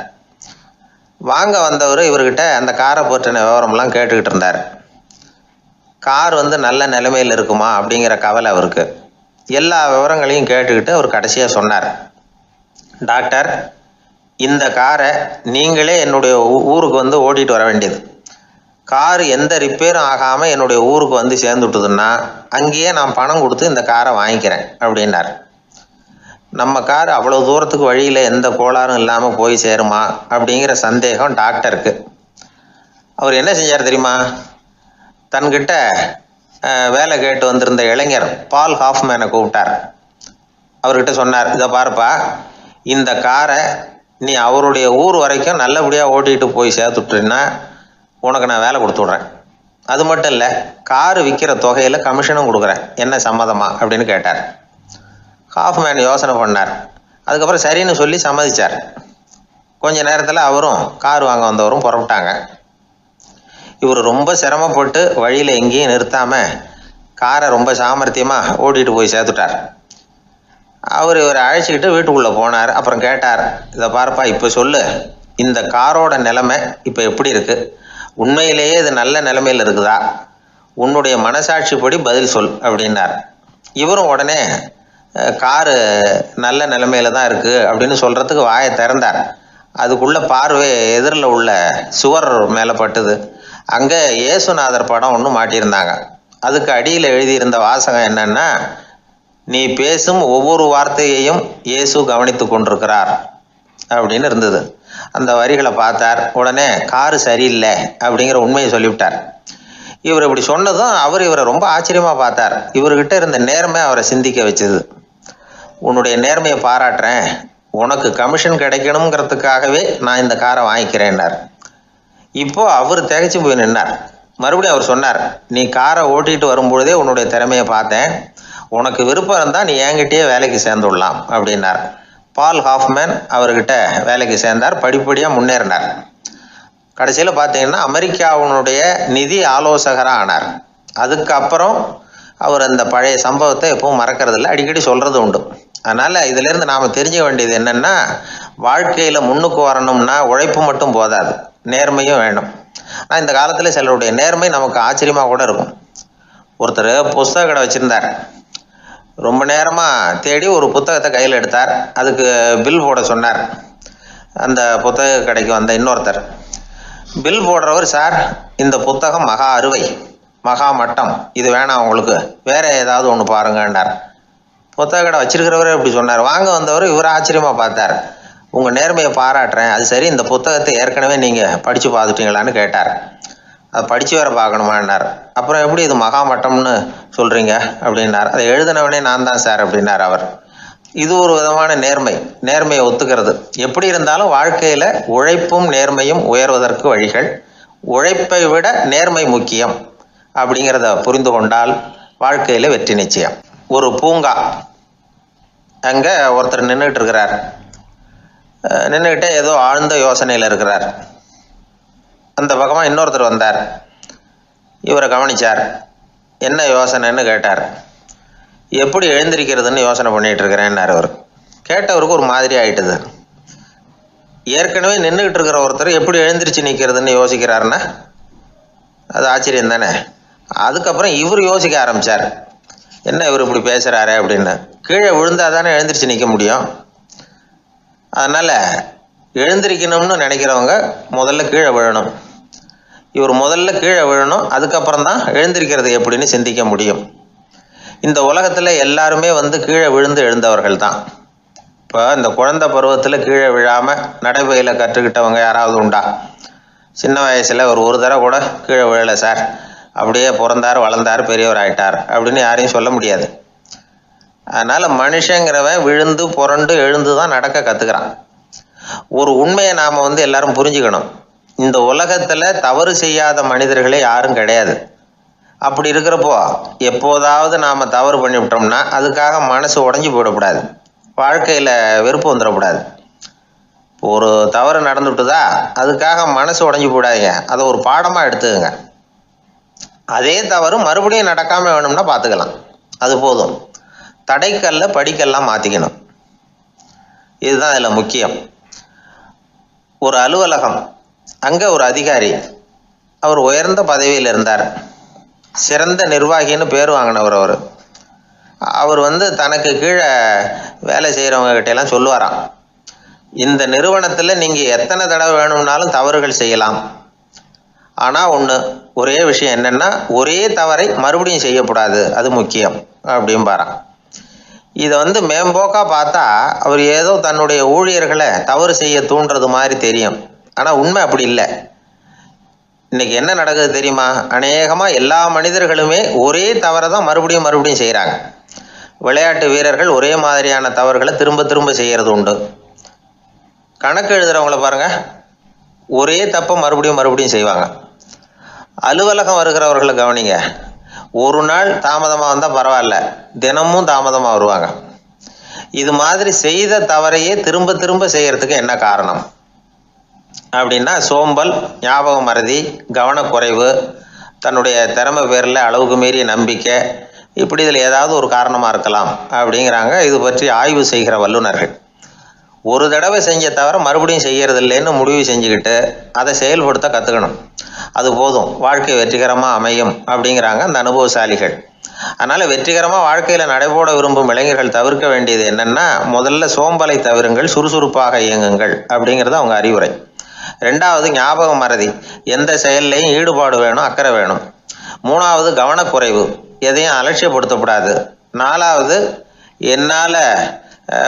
வாங்க வந்தவர் இவர்கிட்ட அந்த காரை பற்றின விவரம்லாம் கேட்டுக்கிட்டு இருந்தார். கார் நல்ல நிலைமையில் இருக்குமா அப்படிங்கிற கவலை அவருக்கு. எல்லா விவரங்களையும் கேட்டுக்கிட்டு அவர் கடைசியாக சொன்னார், டாக்டர், இந்த காரை நீங்களே என்னுடைய ஊருக்கு ஓட்டிகிட்டு வர வேண்டியது. கார் எந்த ரிப்பேரும் ஆகாமல் என்னுடைய ஊருக்கு சேர்ந்துட்டுதுன்னா அங்கேயே நான் பணம் கொடுத்து இந்த காரை வாங்கிக்கிறேன் அப்படின்னார். நம்ம கார் அவ்வளோ தூரத்துக்கு வழியில் எந்த கோளாறும் இல்லாமல் போய் சேருமா அப்படிங்கிற சந்தேகம் டாக்டருக்கு. அவர் என்ன செஞ்சார் தெரியுமா? தன்கிட்ட வேலை கேட்டு வந்திருந்த இளைஞர் பால் ஹாஃப்மேனை கூப்பிட்டார். அவர்கிட்ட சொன்னார், இதை பாருப்பா, இந்த காரை நீ அவருடைய ஊர் வரைக்கும் நல்லபடியாக ஓட்டிகிட்டு போய் சேர்த்துட்டீன்னா உனக்கு நான் வேலை கொடுத்து விட்றேன். அது மட்டும் இல்லை, காரு விற்கிற தொகையில் கமிஷனும் கொடுக்குறேன், என்ன சம்மதமா அப்படின்னு கேட்டார். ஹாஃப்மேன் யோசனை பண்ணார். அதுக்கப்புறம் சரின்னு சொல்லி சம்மதிச்சார். கொஞ்ச நேரத்தில் அவரும் கார் வாங்க வந்தவரும் புறப்பட்டாங்க. இவர் ரொம்ப சிரமப்பட்டு வழியில் எங்கேயும் நிறுத்தாமல் காரை ரொம்ப சாமர்த்தியமாக ஓட்டிகிட்டு போய் சேர்த்துட்டார். அவர் இவரை அழைச்சிக்கிட்டு வீட்டுக்குள்ளே போனார். அப்புறம் கேட்டார், இதை பாருப்பா, இப்போ சொல்லு, இந்த காரோட நிலைமை இப்போ எப்படி இருக்குது? உண்மையிலேயே இது நல்ல நிலைமையில் இருக்குதா? உன்னுடைய மனசாட்சிப்படி பதில் சொல் அப்படின்னார். இவரும் உடனே காரு நல்ல நிலைமையில தான் இருக்குது அப்படின்னு சொல்கிறதுக்கு வாயை திறந்தார். அதுக்குள்ளே பார்வை எதிரில் உள்ள சுவர் மேலே பட்டுது. அங்கே இயேசுநாதர் படம் ஒன்று மாட்டியிருந்தாங்க. அதுக்கு அடியில் எழுதியிருந்த வாசகம் என்னன்னா, நீ பேசும் ஒவ்வொரு வார்த்தையையும் இயேசு கவனித்து கொண்டிருக்கிறார் அப்படின்னு இருந்தது. அந்த வரிகளை பார்த்தார். உடனே காரு சரியில்லை அப்படிங்கிற உண்மையை சொல்லிவிட்டார். இவர் இப்படி சொன்னதும் இவரை ரொம்ப ஆச்சரியமாக பார்த்தார். இவர்கிட்ட இருந்த நேர்மை அவரை சிந்திக்க வச்சது. உன்னுடைய நேர்மையை பாராட்டுறேன், உனக்கு கமிஷன் கிடைக்கணுங்கிறதுக்காகவே நான் இந்த காரை வாங்கிக்கிறேன்னார். இப்போ அவர் திகைச்சு போய் நின்னார். மறுபடியும் அவர் சொன்னார், நீ காரை ஓட்டிகிட்டு வரும்பொழுதே உன்னுடைய திறமையை பார்த்தேன், உனக்கு விருப்பம் இருந்தால் நீ என்கிட்டயே வேலைக்கு சேர்ந்துடலாம் அப்படின்னார். பால் ஹாஃப்மேன் அவர்கிட்ட வேலைக்கு சேர்ந்தார். படிப்படியாக முன்னேறினார். கடைசியில் பார்த்தீங்கன்னா அமெரிக்காவினுடைய நிதி ஆலோசகராக ஆனார். அதுக்கப்புறம் அவர் அந்த பழைய சம்பவத்தை எப்பவும் மறக்கிறதில்ல, அடிக்கடி சொல்கிறது உண்டு. அதனால் இதிலேருந்து நாம் தெரிஞ்சுக்க வேண்டியது என்னென்னா, வாழ்க்கையில் முன்னுக்கு வரணும்னா உழைப்பு மட்டும் போதாது, நேர்மையும் வேணும். ஆனால் இந்த காலத்தில் சிலருடைய நேர்மை நமக்கு ஆச்சரியமாக கூட இருக்கும். ஒருத்தர் புஸ்தக கடை வச்சுருந்தார். ரொம்ப நேரமாக தேடி ஒரு புத்தகத்தை கையில் எடுத்தார். அதுக்கு பில் போட சொன்னார். அந்த புத்தக கடைக்கு வந்த இன்னொருத்தர் பில் போடுறவர், சார், இந்த புத்தகம் மகா அறுவை, மகா மட்டம், இது வேணாம், உங்களுக்கு வேற ஏதாவது ஒன்று பாருங்கன்னார். புத்தக கடை வச்சிருக்கிறவரே இப்படி சொன்னார். வாங்க வந்தவர் இவர் ஆச்சரியமாக பார்த்தார். உங்கள் நேர்மையை பாராட்டுறேன், அது சரி, இந்த புத்தகத்தை ஏற்கனவே நீங்கள் படித்து பார்த்துட்டீங்களான்னு கேட்டார். அதை படித்து வேற பார்க்கணுமான்னார். அப்புறம் எப்படி இது மகாமட்டம்னு சொல்கிறீங்க அப்படின்னார். அதை எழுதினவனே நான் தான் சார் அப்படின்னார் அவர். இது ஒரு விதமான நேர்மையை ஒத்துக்கிறது. எப்படி இருந்தாலும் வாழ்க்கையில் உழைப்பும் நேர்மையும் உயர்வதற்கு வழிகள். உழைப்பை விட நேர்மை முக்கியம் அப்படிங்கிறத புரிந்து கொண்டால் வாழ்க்கையில் வெற்றி நிச்சயம். ஒரு பூங்கா, அங்கே ஒருத்தர் நின்றுட்டு இருக்கிறார். நின்றுக்கிட்டே ஏதோ ஆழ்ந்த யோசனையில் இருக்கிறார். அந்த பக்கமாக இன்னொருத்தர் வந்தார். இவரை கவனித்தார். என்ன யோசனைன்னு கேட்டார். எப்படி எழுந்திருக்கிறதுன்னு யோசனை பண்ணிகிட்டு இருக்கிறேன்னாரு அவர். கேட்டவருக்கு ஒரு மாதிரி ஆயிட்டுது. ஏற்கனவே நின்றுக்கிட்டு இருக்கிற ஒருத்தர் எப்படி எழுந்திரிச்சு நிற்கிறதுன்னு யோசிக்கிறாருன்னா அது ஆச்சரியம் தானே. அதுக்கப்புறம் இவர் யோசிக்க ஆரம்பித்தார், என்ன இவர் இப்படி பேசுகிறாரு அப்படின்னு. கீழே விழுந்தால் தானே எழுந்திரிச்சு நிற்க முடியும். அதனால் எழுந்திரிக்கணும்னு நினைக்கிறவங்க முதல்ல கீழே விழணும். இவர் முதல்ல கீழே விழணும், அதுக்கப்புறம் தான் எழுந்திருக்கிறது எப்படின்னு சிந்திக்க முடியும். இந்த உலகத்தில் எல்லாருமே கீழே விழுந்து எழுந்தவர்கள் தான். இப்போ இந்த குழந்தை பருவத்தில் கீழே விழாமல் நடைபயில கற்றுக்கிட்டவங்க யாராவது உண்டா? சின்ன வயசில் ஒரு தடவை கூட கீழே விழலை சார், அப்படியே பிறந்தார் வளர்ந்தார் பெரியவர் ஆயிட்டார் அப்படின்னு யாரையும் சொல்ல முடியாது. அதனால் மனுஷங்கிறவன் விழுந்து புரண்டு எழுந்து தான் நடக்க கற்றுக்கிறான். ஒரு உண்மையை நாம் எல்லாரும் புரிஞ்சுக்கணும். இந்த உலகத்தில் தவறு செய்யாத மனிதர்களே யாரும் கிடையாது. அப்படி இருக்கிறப்போ எப்போதாவது நாம் தவறு பண்ணிவிட்டோம்னா அதுக்காக மனசு உடஞ்சி போயிடக்கூடாது, வாழ்க்கையில் வெறுப்பு வந்துடக்கூடாது. ஒரு தவறு நடந்துவிட்டுதா அதுக்காக மனசு உடஞ்சி போடாதீங்க, அதை ஒரு பாடமாக எடுத்துக்கங்க. அதே தவறு மறுபடியும் நடக்காமல் வேணும்னா பார்த்துக்கலாம், அது போதும். தடைக்கல்ல படிக்கல்லாம் மாற்றிக்கணும், இதுதான் இதில் முக்கியம். ஒரு அலுவலகம், அங்கே ஒரு அதிகாரி, அவர் உயர்ந்த பதவியில் இருந்தார், சிறந்த நிர்வாகின்னு பேர் வாங்கினவர். அவர் தனக்கு கீழே வேலை செய்கிறவங்ககிட்டெல்லாம் சொல்லுவாராம், இந்த நிறுவனத்தில் நீங்கள் எத்தனை தடவை வேணும்னாலும் தவறுகள் செய்யலாம், ஆனால் ஒரே விஷயம் என்னென்னா ஒரே தவறை மறுபடியும் செய்யக்கூடாது, அது முக்கியம் அப்படிம்பாராம். இதை மேம்போக்காக பார்த்தா அவர் ஏதோ தன்னுடைய ஊழியர்களை தவறு செய்ய தூண்டுறது மாதிரி தெரியும். ஆனால் உண்மை அப்படி இல்லை. இன்னைக்கு என்ன நடக்குது தெரியுமா? அநேகமாக எல்லா மனிதர்களுமே ஒரே தவறை தான் மறுபடியும் செய்கிறாங்க. விளையாட்டு வீரர்கள் ஒரே மாதிரியான தவறுகளை திரும்ப திரும்ப செய்கிறது உண்டு. கணக்கு எழுதுகிறவங்கள பாருங்கள், ஒரே தப்பை மறுபடியும் செய்வாங்க. அலுவலகம் வருகிறவர்களை கவனிங்க, ஒரு நாள் தாமதமாக வந்தால் பரவாயில்ல, தினமும் தாமதமாக வருவாங்க. இது மாதிரி செய்த தவறையே திரும்ப திரும்ப செய்கிறதுக்கு என்ன காரணம் அப்படின்னா சோம்பல், ஞாபக மறதி, கவனக்குறைவு, தன்னுடைய திறமை பேரில் அளவுக்கு மீறிய நம்பிக்கை, இப்படி இதில் ஏதாவது ஒரு காரணமாக இருக்கலாம் அப்படிங்கிறாங்க இது பற்றி ஆய்வு செய்கிற வல்லுநர்கள். ஒரு தடவை செஞ்ச தவிர மறுபடியும் செய்கிறது இல்லைன்னு முடிவு செஞ்சுக்கிட்டு அதை செயல்படுத்த கற்றுக்கணும், அது போதும், வாழ்க்கை வெற்றிகரமாக அமையும் அப்படிங்கிறாங்க அந்த அனுபவசாலிகள். அதனால் வெற்றிகரமாக வாழ்க்கையில் நடைபோட விரும்பும் இளைஞர்கள் தவிர்க்க வேண்டியது என்னென்னா, முதல்ல சோம்பலை தவிருங்கள், சுறுசுறுப்பாக இயங்குங்கள் அப்படிங்கிறது அவங்க அறிவுரை. ரெண்டாவது ஞாபக மறதி, எந்த செயல்லையும் ஈடுபாடு வேணும், அக்கறை வேணும். மூணாவது கவனக்குறைவு, எதையும் அலட்சியப்படுத்தக்கூடாது. நாலாவது என்னால்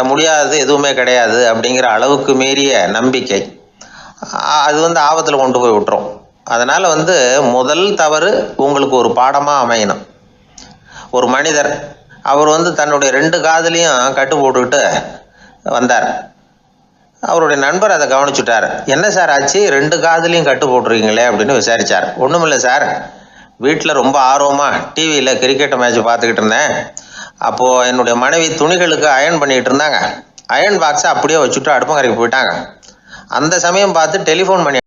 முடியாதது எதுவுமே கிடையாது அப்படிங்கிற அளவுக்கு மீறிய நம்பிக்கை, அது ஆபத்தில் கொண்டு போய் விட்டுரும். அதனால் முதல் தவறு உங்களுக்கு ஒரு பாடமாக அமையணும். ஒரு மனிதர் அவர் தன்னுடைய 2 காதுலையும் கட்டு போட்டுக்கிட்டு வந்தார். அவருடைய நண்பர் அதை கவனிச்சுட்டார். என்ன சார் ஆச்சு, 2 காதுலையும் கட்டு போட்டுருக்கீங்களே அப்படின்னு விசாரித்தார். ஒன்றுமில்லை சார், வீட்டில் ரொம்ப ஆர்வமாக டிவியில் கிரிக்கெட் மேட்ச் பார்த்துக்கிட்டு இருந்தேன். அப்போது என்னுடைய மனைவி துணிகளுக்கு அயர்ன் பண்ணிகிட்டு இருந்தாங்க. அயர்ன் பாக்ஸை அப்படியே வச்சுட்டு அடுப்பங்கரைக்கு போயிட்டாங்க. அந்த சமயம் பார்த்து டெலிஃபோன் பண்ணி